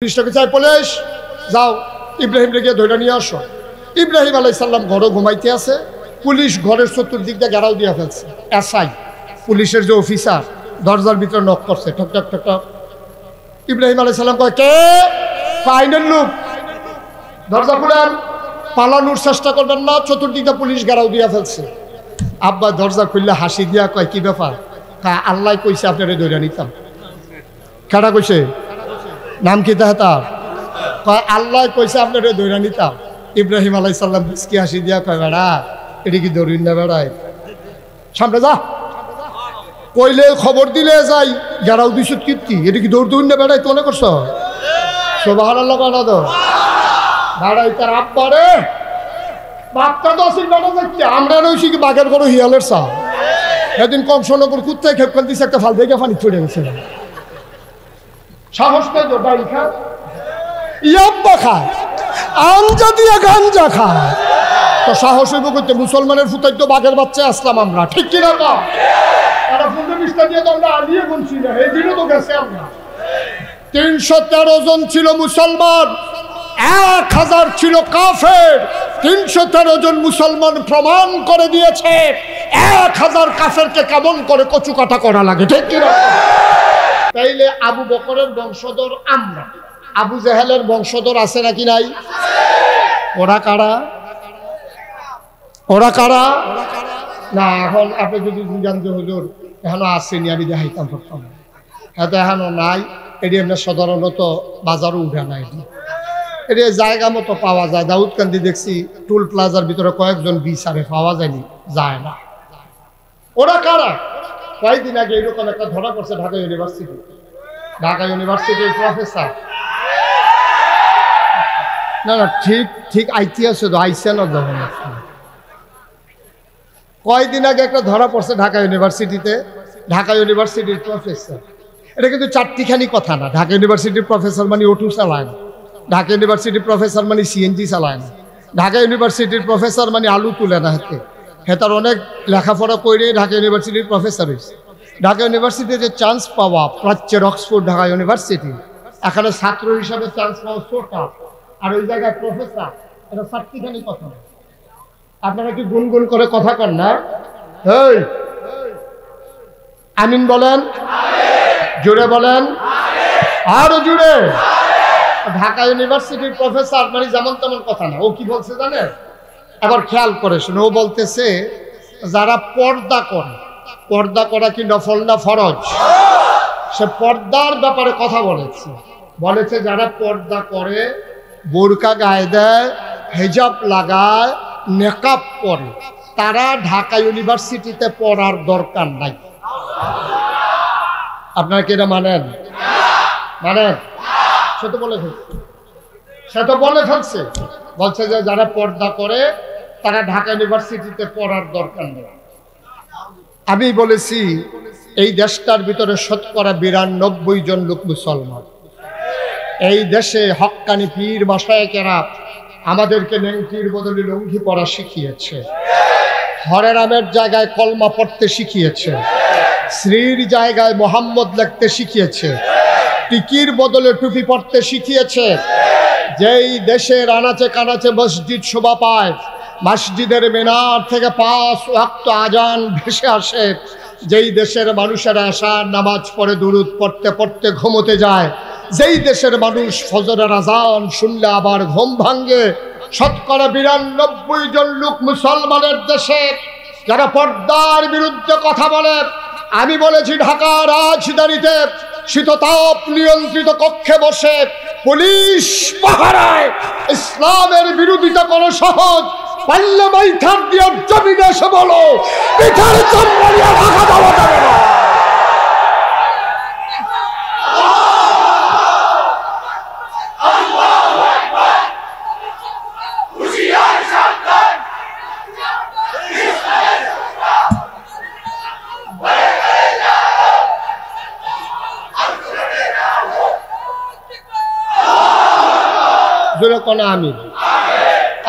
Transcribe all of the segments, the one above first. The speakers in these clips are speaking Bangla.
পুলিশটাকে চাই পুলিশ যাও ইব্রাহিমকে গিয়ে ধরে নিয়ে আসো। ইব্রাহিম আলাইহিস সালাম ঘরে ঘুমাইতে আছে, পুলিশ ঘরের চতুর্দিক দিয়ে ঘেরাও দিয়ে ফেলছে। এসআই পুলিশের যে অফিসার দরজার ভিতরে নক করছে, ঠক ঠক ঠক ঠক। ইব্রাহিম আলাইহিস সালাম কয় কে? ফাইনাল লুক, দরজা খুলেন, পালানোর চেষ্টা করবেন না, চতুর্দিকটা পুলিশ ঘেরাও দিয়ে ফেলছে। আব্বা দরজা খুললে হাসি দিয়া কয় কি ব্যাপার? আল্লাহ কইছে আপনারে ধরে নিতাম। কেডা কইছে? নাম কি তাহার? আল্লাহ কইছে আপনারে ধরে নিতাম। ইব্রাহিম আলাইহিস সালাম কি হাসি দিয়া কয় বেড়া এটা কি দৌড়িন না বেড়ায়, সামনে যা, কইলে খবর দিলে যাই, ঘেরাও দিছ কীর্তি, এটা কি দৌড় দৌড় না বেড়াই তো মনে করছো? সুবহানাল্লাহ বাড়া দো বেড়াই তার আব্বারে বাপটা তো আসিল বেড়া যাচ্ছে। আমরা রয়েছি কি বাঘের বড় হিয়ালের চা। সেদিন কংসনগর কুত্তায় খেপখান দিছে, একটা ফাল থেকে পানি ছড়ে গেছে। সাহস পেয়ে বাড়ি খায়, ইয়াব্বা খায়, আঞ্জা দিয়ে গাঞ্জা খায়, তো সাহস হইব করতে মুসলমানের ফুটাই তো বাঘের বাচ্চা আসলাম আমরা, ঠিক কিনা? তারা 15-20টা দিয়ে তো আমরা আলিয়ে বলছি না, এই দিনও তো গেছে আমরা। 313 জন ছিল মুসলমান, 1000 ছিল কাফের। 313 জন মুসলমান প্রমাণ করে দিয়েছে 1000 কাফেরকে কেমন করে কচু কাটা করা লাগে, ঠিক কিনা? তাইলে আবু বকরের বংশধর আমরা, আবু জাহেলের বংশধর আছে নাকি নাই? ওরা কারা? ওরা কারা? না এখন আপনি যদি জানতে হুজুর এখনো আসেনি, আমি দেখাইতাম পারতাম, এত এখনো নাই। এটি আপনার সাধারণত বাজারও উঠে না, এটি জায়গা মতো পাওয়া যায়। দাউদকান্দি দেখছি টুল প্লাজার ভিতরে কয়েকজন বিচারে পাওয়া যায়নি, যায় না। ওরা কারা? কয়েকদিন আগে এরকম একটা ধরা পড়ছে ঢাকা ইউনিভার্সিটি। ঢাকা ইউনিভার্সিটির প্রফেসর, না না ঠিক ঠিক আইতে আছে তো, আইসে না যখন কয়েকদিন আগে একটা ধরা পড়ছে ঢাকা ইউনিভার্সিটিতে। ঢাকা ইউনিভার্সিটির প্রফেসর, এটা কিন্তু চারটিখানি কথা না। ঢাকা ইউনিভার্সিটির প্রফেসর মানে অটো চালায় না, ঢাকা ইউনিভার্সিটির প্রফেসর মানে সিএনজি চালায় না, ঢাকা ইউনিভার্সিটির প্রফেসর মানে আলু তুলে না হাতে। তার অনেক লেখাপড়া করে ঢাকা ইউনিভার্সিটির প্রফেসর হয়েছে। ঢাকা ইউনিভার্সিটিতে চান্স পাওয়া, প্রাচ্যের অক্সফোর্ড ঢাকা ইউনিভার্সিটি, এখানে ছাত্র হিসাবে চান্স পাওয়া সোটা, আর ওই জায়গায় প্রফেসর, এটা চারটিখানি কথা না। আপনারা কি গুনগুন করে কথা কন না? এই আমিন বলেন, জোরে বলেন, আরো জোরে। ঢাকা ইউনিভার্সিটির প্রফেসর মানে যেমন তেমন কথা না। ও কি বলছে জানেন? এবার খেয়াল করে শুনে, ও বলতেছে যারা পর্দা করে, পর্দা করা কি নফল না ফরজ? সে পর্দার ব্যাপারে কথা বলেছে। বলেছে যারা পর্দা করে, বোরকা গায়ে দেয়, হিজাব লাগায়, নেকাব পরে, তারা ঢাকা ইউনিভার্সিটিতে পড়ার দরকার নাই। আপনারা কি এটা মানেন? মানেন? সে তো বলে ফেলছে, সে তো বলে ফেলছে, বলছে যে যারা পর্দা করে তারা ঢাকা ইউনিভার্সিটিতে পড়ার দরকার নেই। আমি বলেছি এই দেশটার ভিতরে 92% জন লোক মুসলমান। এই দেশে হক্কানি পীর মাশায়েখেরা আমাদেরকে নেংটির বদলে লুঙ্গি পরা শিখিয়েছে, হরে রামের জায়গায় কলমা পড়তে শিখিয়েছে, শ্রীর জায়গায় মোহাম্মদ লিখতে শিখিয়েছে, টিকির বদলে টুপি পড়তে শিখিয়েছে। যেই দেশের আনাচে কানাচে মসজিদ শোভা পায়, মসজিদের মিনার থেকে 5 ওয়াক্ত আজান ভেসে আসে, যেই দেশের মানুষেরা আশার নামাজ পড়ে দুরূদ পড়তে পড়তে ঘুমোতে যায়, যেই দেশের মানুষ ফজরের আজান শুনলে আবার ঘুম ভাঙ্গে, 92% জন লোক মুসলমানের দেশে যারা পর্দার বিরুদ্ধে কথা বলে। আমি বলেছি ঢাকা রাজধানীতে শীততাপ নিয়ন্ত্রিত কক্ষে বসে পুলিশ পাহারায় ইসলামের বিরোধিতা করা সহজ, পাল্লে মাইথার দিয়ে জমিনে এসে বলো পিঠার চম্বলিয়া ঢাকা দেওয়া যাবে না।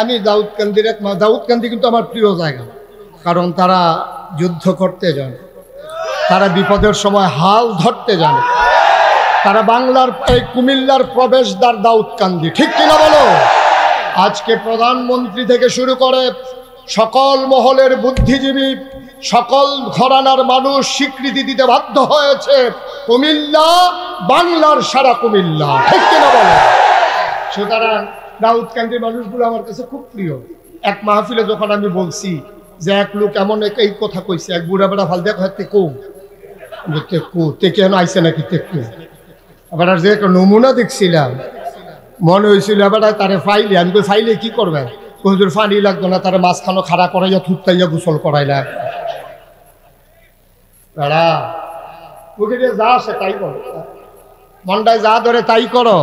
আমি দাউদকান্দির এক, দাউদকান্দি কিন্তু আমার প্রিয় জায়গা, কারণ তারা যুদ্ধ করতে জানে, তারা বিপদের সময় হাল ধরতে জানে, তারা বাংলার এই কুমিল্লার প্রবেশদ্বার দাউদকান্দি, ঠিক কিনা বলো? আজকে প্রধানমন্ত্রী থেকে শুরু করে সকল মহলের বুদ্ধিজীবী, সকল ঘরানার মানুষ স্বীকৃতি দিতে বাধ্য হয়েছে কুমিল্লা বাংলার সারা কুমিল্লা, ঠিক কিনা বলো? সুতরাং দাউদকান্দির মানুষগুলো আমার কাছে খুব প্রিয়। এক মাহফিলে যখন আমি বলছি যে এক লোক এমন এই কথা কইছে, এক বুড়া বেড়া ভাল দেখা তেকু কেন আইসে নাকি তেকু, আবার যে একটা নমুনা দেখছিলাম মনে হয়েছিল এবার তারে ফাইলে, আমি কই ফাইলে কি করবে? হুজুর ফানি লাগতো না, তারা মাঝখানো খাড়া করাইয়া থুতাইয়া গোসল করাইলা। বেড়া ওকে যা আসে তাই করো, মনটায় যা ধরে তাই করো।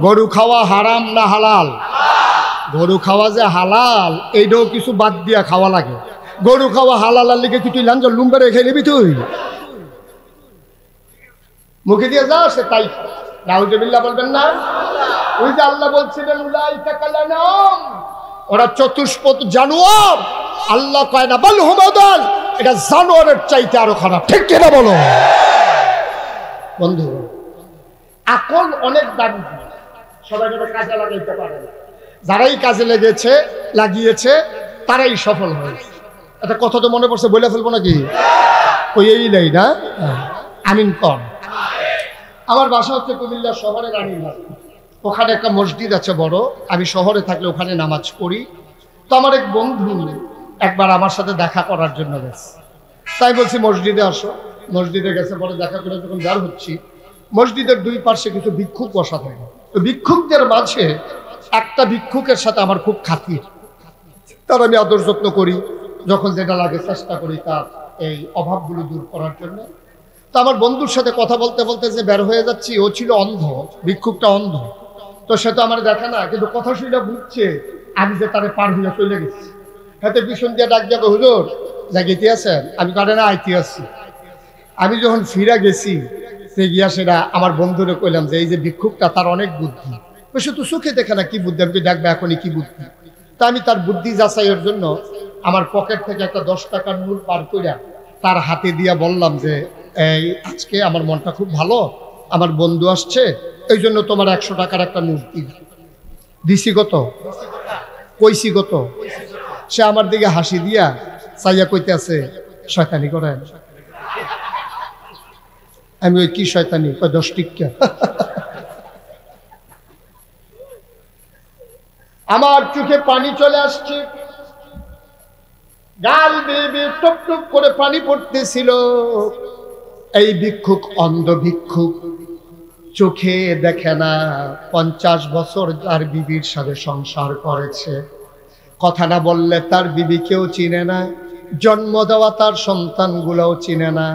গরু খাওয়া হারাম না হালাল? গরু খাওয়া যে হালাল এইটাও কিছু বাদ দিয়া খাওয়া লাগে। গরু খাওয়া হালাল আর লিখে কি তুই লাঞ্জ লুম্বারে খেয়ে নিবি? তুই মুখে দিয়ে যা আসে তাই নাউজুবিল্লাহ বলবেন না? ওই যে আল্লাহ বলছিলেন উলাইকা কালানাম, ওরা চতুষ্পদ জানোয়ার। আল্লাহ কয় না বল হুমাদান, এটা জানোয়ারের চাইতে আরো খারাপ, ঠিক কিনা বলো? বন্ধু, আকল অনেক দামি, সবাই কাজে লাগাইতে পারে না। যারাই কাজে লাগিয়েছে তারাই সফল হয়েছে। একটা কথা তো মনে পড়ছে, বলে ফেলবো নাকি? ওই এই নাই না, আমিন কর। আমার বাসা হচ্ছে কুমিল্লা শহরের রানীরহাট। ওখানে একটা মসজিদ আছে বড়, আমি শহরে থাকলে ওখানে নামাজ পড়ি। তো আমার এক বন্ধু একবার আমার সাথে দেখা করার জন্য গেছে, তাই বলছি মসজিদে আসো। মসজিদে গেছে, পরে দেখা করে যখন বের হচ্ছি, মসজিদের দুই পাশে কিছু ভিক্ষুক বসা থাকে। তো ভিক্ষুকদের মাঝে একটা ভিক্ষুকের সাথে আমার খুব খাতির, তার আমি আদর যত্ন করি, যখন যেটা লাগে চেষ্টা করি তার এই অভাবগুলো দূর করার জন্য। তো আমার বন্ধুর সাথে কথা বলতে বলতে যে বের হয়ে যাচ্ছি, ও ছিল অন্ধ, ভিক্ষুকটা অন্ধ। তো সে তো আমার দেখে না, কিন্তু কথা শুনে বুঝছে আমি যে তারে পার হইয়া চলে গেছি। হাতে পিছন দিয়ে ডাক যাবে, হুজুর জাগিতে আছেন? আমি কারে না আইতে আসছি। আমি যখন ফিরা গেছি সে গিয়া সেটা আমার বন্ধুরে কইলাম যে এই যে ভিক্ষুকটা তার অনেক বুদ্ধি, সে তো চোখে দেখে না কি বুদ্ধি, আমি দেখবে এখনই কি বুদ্ধি। তা আমি তার বুদ্ধি যাচাইয়ের জন্য আমার পকেট থেকে একটা 10 টাকার নোট বার কইরা তার হাতে দিয়া বললাম যে এই আজকে আমার মনটা খুব ভালো, আমার বন্ধু আসছে, এই জন্য তোমার 100 টাকার একটা নোট দিছি। কত কইছি কত? সে আমার দিকে হাসি দিয়া চাইয়া কইতে আছে, শয়তানি করেন। আমি ওই কি শয়তানি? 10 টিকা। আমার চোখে পানি চলে আসছে, গাল বেয়ে টুপ টুপ করে পানি পড়তেছিল। এই ভিক্ষুক অন্ধ ভিক্ষুক, চোখে দেখে না, 50 বছর তার বিবির সাথে সংসার করেছে, কথা না বললে তার বিবিকেও চিনে না, জন্ম দেওয়া তার সন্তানগুলোও চিনে না,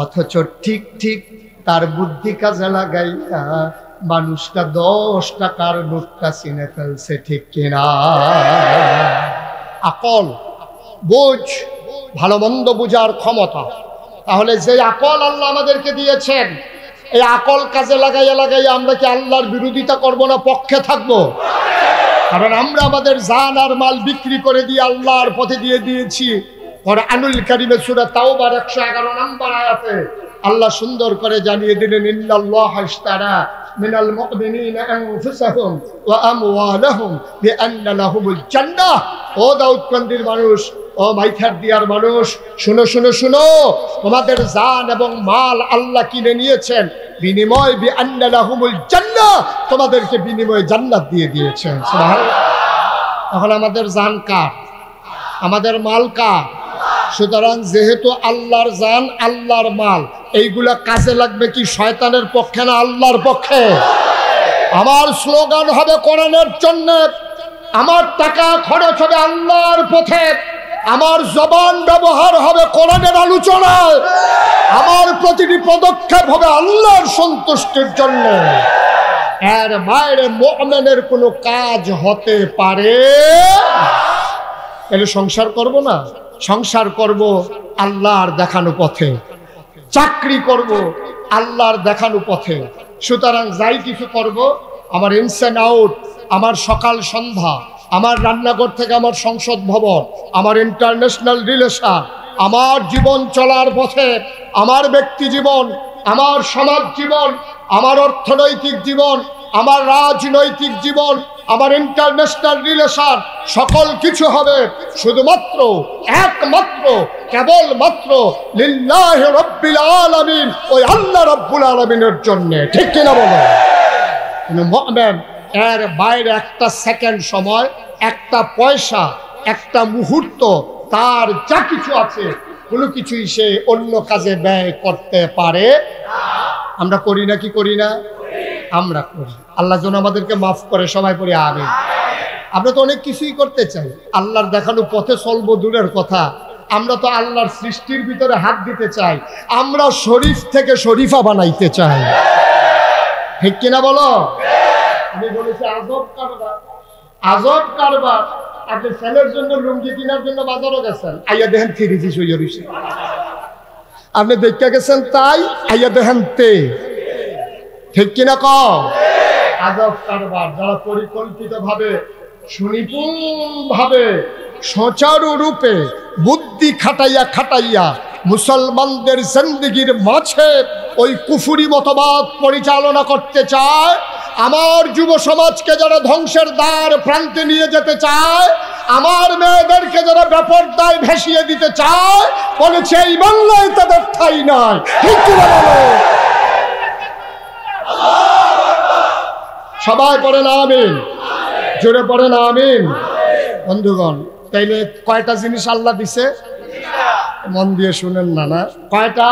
অথচ ঠিক ঠিক তার বুদ্ধি কাজে লাগাইয়া মানুষটা 10 টাকার নোটটা চিনে ফেলছে, ঠিক কিনা? আকল, বুঝ, ভালো মন্দ বুঝার ক্ষমতা। তাহলে যে আকল আল্লাহ আমাদেরকে দিয়েছেন, এই আকল কাজে লাগাইয়া আমরা কি আল্লাহর বিরোধিতা করব না পক্ষে থাকবো? কারণ আমরা আমাদের জান আর মাল বিক্রি করে দিয়ে আল্লাহর পথে দিয়ে দিয়েছি। কুরআনুল কারীমে সূরা তাওবার 111 নম্বর আয়াতে আল্লাহ সুন্দর করে জানিয়ে দিলেন, ইন্নাল্লাহা ইশতারা মিনাল মুমিনিনা আনফুসাহুম ওয়া আমওয়ালাহুম বিআন্না লাহুমুল জান্নাহ। ও দাউদকান্দির মানুষ, ও মাইথার দিয়ার মানুষ, শুনো শুনো শুনো, তোমাদের জান এবং মাল আল্লাহ কিনে নিয়েছেন, বিনিময় বিআন্না লাহুমুল জান্নাহ, তোমাদেরকে বিনিময়ে জান্নাত দিয়ে দিয়েছেন। সুবহানাল্লাহ। এখন আমাদের জান কার? আমাদের মাল কার? সুতরাং যেহেতু আল্লাহর জান আল্লাহর মাল, এইগুলা কাজে লাগবে কি শয়তানের পক্ষে না আল্লাহর পক্ষে? আমার স্লোগান হবে কোরআনের জন্য, আমার টাকা খরচ হবে আল্লাহর পথে, আমার জবান ব্যবহার হবে কোরআনের আলোচনায়, আমার প্রতিটি পদক্ষেপ হবে আল্লাহর সন্তুষ্টির জন্য। এর বাইরে মুমিনের কোনো কাজ হতে পারে? তাহলে সংসার করব না? সংসার করব আল্লাহর দেখানো পথে, চাকরি করব আল্লাহর দেখানো পথে। সুতরাং যাই কিছু করব, আমার ইনস এন্ড আউট, আমার সকাল সন্ধ্যা, আমার রান্নাঘর থেকে আমার সংসদ ভবন, আমার ইন্টারন্যাশনাল রিলেশন, আমার জীবন চলার পথে, আমার ব্যক্তি জীবন, আমার সমাজ জীবন, আমার অর্থনৈতিক জীবন, আমার রাজনৈতিক জীবন, আমার ইন্টারন্যাশনাল রিলেশন, সকল কিছু হবে শুধুমাত্র একমাত্র কেবলমাত্র লিল্লাহি রাব্বিল আলামিন, ওই আল্লাহ রাব্বুল আলামিনের জন্য। ঠিক কিনা বলো? মুমিন এর বাইরে একটা সেকেন্ড সময়, একটা পয়সা, একটা মুহূর্ত, তার যা কিছু আছে কোনো কিছুই সে অন্য কাজে ব্যয় করতে পারে। আমরা করি না কি করি না? আমরা করি। আল্লাহ যেন আমাদেরকে মাফ করে, সবাই পড়ি আমিন। আমরা তো অনেক কিছুই করতে চাই, আল্লাহর দেখানো পথে চলবো দূরের কথা, আমরা তো আল্লাহর সৃষ্টির ভিতরে হাত দিতে চাই, আমরা শরীফ থেকে শরীফা বানাইতে চাই। ঠিক কিনা বলো? আমি বলেছি আজব কারবার, আজব কারবার। আপনি ছেলের জন্য লুঙ্গি কেনার জন্য বাজারও গেছেন, আইয়া দেখেন থ্রিজি সইয়া রইছে। আপনি দেখতে গেছেন তাই, আইয়া দেখেন তে। ঠিক কিনা কও? আজব কারবার। যারা পরিকল্পিত ভাবে, সুনিপুণ ভাবে, সোচারু রূপে বুদ্ধি খাটাইয়া খাটাইয়া মুসলমানদের জিন্দেগির মাঝে ওই কুফুরি মতবাদ পরিচালনা করতে চায়, আমার যুব সমাজকে যারা ধ্বংসের দ্বার প্রান্তে নিয়ে যেতে চায়, আমার মেয়েদেরকে যারা বেপরদায় ভেসিয়ে দিতে চায়, বলেছে এই বাংলায় তাদের ঠাঁই নাই। ঠিক কিনা বলো? সবাই পড়েন আমিন, জোরে পড়েন আমিন। বন্ধুগণ, তাইলে কয়টা জিনিস আল্লাহ দিছে? মন দিয়ে শুনেন না, না কয়টা?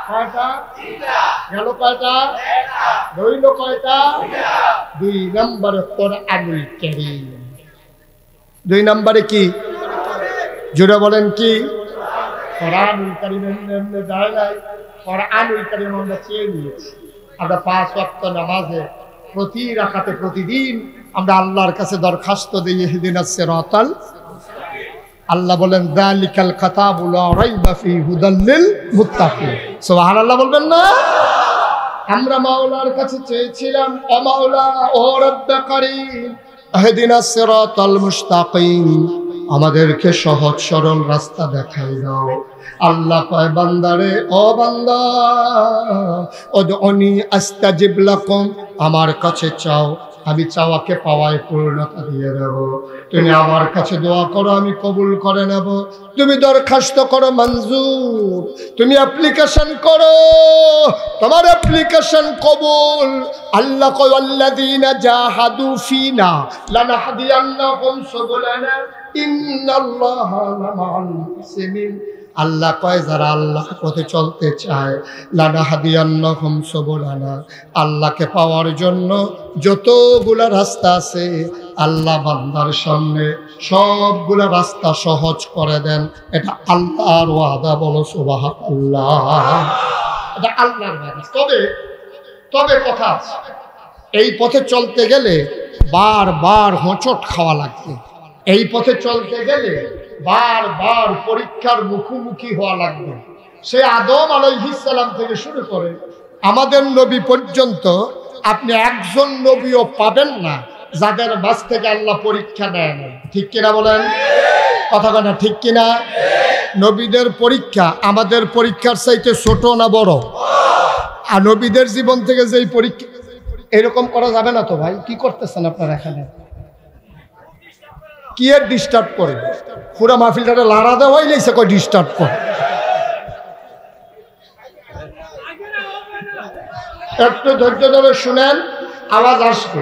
কয়টা গেল? কয়টা রইল? কয়টা? 2 নম্বরে কোরআনুল কারীম। 2 নম্বরে কি? জোরে বলেন কি? কোরআনুল কারীম। এমনি যায় নাই, কোরআনুল কারীম আমরা চেয়ে নিয়েছি। আমরা 5 ওয়াক্ত নামাজে প্রতি রাকাতে প্রতিদিন আমরা আল্লাহর কাছে দরখাস্ত দিই, ইহদিনাস সিরাতাল। আল্লাহ বলেন যালিকাল কিতাবু লা রাইবা ফীহি হুদাল লিল মুত্তাকিন। সুবহানাল্লাহ বলবেন না? আমরা মাওলার কাছে চেয়েছিলাম, ও মাওলা, ও রব্বে কারীম, ইহদিনাস সিরাতাল মুস্তাকিম, আমাদেরকে সহজ সরল রাস্তা দেখাই দাও। আল্লাহ কয় বান্দারে, ও বান্দা, উদউনি আস্তাজিব লাকুম, আমার কাছে চাও, আমি চাওয়াকে পাওয়ায় পূর্ণতা দিয়ে দেব। তুমি আমার কাছে দোয়া করো, আমি কবুল করে নেব। তুমি দরখাস্ত করো, মঞ্জুর। তুমি অ্যাপ্লিকেশন করো, তোমার অ্যাপ্লিকেশন কবুল। আল্লাহ কয় আল্লাযীনা জাহাদু ফিনা লানাহদিয়ান্নাহুম সুবুলানা ইন্নাল্লাহা লামাআল মুহসিনিন। আল্লাহ কয় যারা আল্লাহর পথে চলতে চায়, লানাহদিয়ান্নাহুম সুবুলানা, আল্লাহকে পাওয়ার জন্য যতগুলা রাস্তা আছে আল্লাহ বান্দার সামনে সবগুলা রাস্তা সহজ করে দেন। এটা আল্লাহর ওয়াদা। বলো সুবহানাল্লাহ। এটা আল্লাহর ওয়াদা। তবে কথা আছে, এই পথে চলতে গেলে বারবার হোঁচট খাওয়া লাগবে। এই পথে চলতে গেলে বারবার পরীক্ষার মুখোমুখি হওয়া লাগবে। সে আদম আলাইহিস সালাম থেকে শুরু করে আমাদের নবী পর্যন্ত আপনি একজন নবীও পাবেন না যাদের মাঝ থেকে আল্লাহ পরীক্ষা নেয় না। ঠিক কিনা বলেন? কথা বলেন ঠিক কিনা? নবীদের পরীক্ষা আমাদের পরীক্ষার চাইতে ছোট না বড়? আর নবীদের জীবন থেকে যেই পরীক্ষা, এরকম করা যাবে না তো ভাই? কি করতেছেন আপনারা এখানে? কি এর ডিস্টার্ব করে? পুরা মাহফিলটা লাড়া দেওয়াই লেগেছে, কই ডিস্টার্ব করে। একটু ধৈর্য ধরে শুনেন, আওয়াজ আসবে,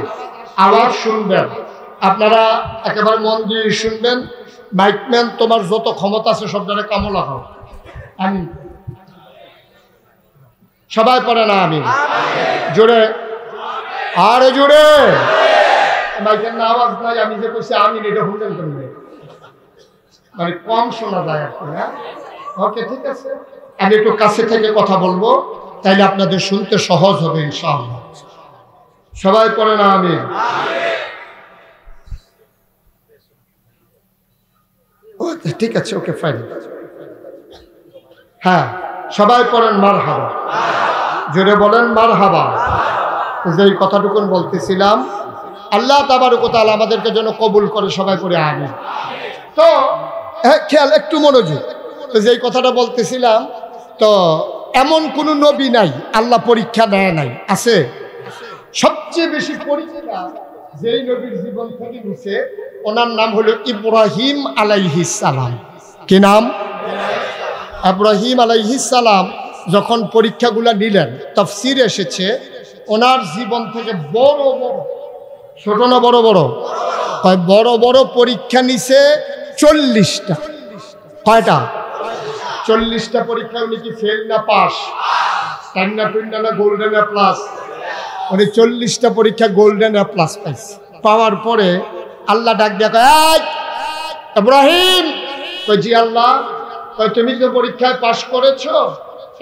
আওয়াজ শুনবেন। আপনারা একেবারে মন দিয়ে শুনবেন। মাইকম্যান, তোমার যত ক্ষমতা আছে সব জায়গায় কামো লাগাও। আমি সবাই পড়ে না আমি জোরে, আরে জোরে। মাইকের না আওয়াজ নাই, আমি যে কইছি আমি এটা শুনলেন কেন? মানে কম শোনা যায় আর কি। হ্যাঁ, ওকে, ঠিক আছে। আমি একটু কাছে থেকে কথা বলবো, তাইলে আপনাদের শুনতে সহজ হবে ইনশাআল্লাহ। সবাই পড়ে না আমি। ঠিক আছে, ওকে, ফাইন। হ্যাঁ, সবাই পড়েন মারহাবা। জোরে বলেন মারহাবা। যে কথাটুকুন বলতেছিলাম, আল্লাহ তাবারক ওয়া তাআলা আমাদেরকে যেন কবুল করে। সবাই পড়ে আমিন। তো খেয়াল, একটু মনোযোগ। তো যেই কথাটা বলতেছিলাম, তো এমন কোন নবী নাই আল্লাহ পরীক্ষা দেয় নাই, আছে? সবচেয়ে বেশি পরীক্ষা যেই নবীর জীবন থেকে নিছে ওনার নাম হলো ইব্রাহিম আলাইহিস সালাম। কি নাম? ইব্রাহিম আলাইহিস সালাম যখন পরীক্ষাগুলো নিলেন, তাফসীরে এসেছে ওনার জীবন থেকে বড় বড়, ছোট না বড় বড়, বড় বড় পরীক্ষা নিছে 40টা। কয়টা? 40টা পরীক্ষা। উনি কি ফেল না পাস, টান্না পিন্না না গোল্ডেন এ প্লাস? উনি 40টা পরীক্ষা গোল্ডেন এ প্লাস পাইছে। পাওয়ার পরে আল্লাহ ডাক দিয়া কয়, ইব্রাহিম। কই জি আল্লাহ। কই তুমি তো পরীক্ষায় পাস করেছো,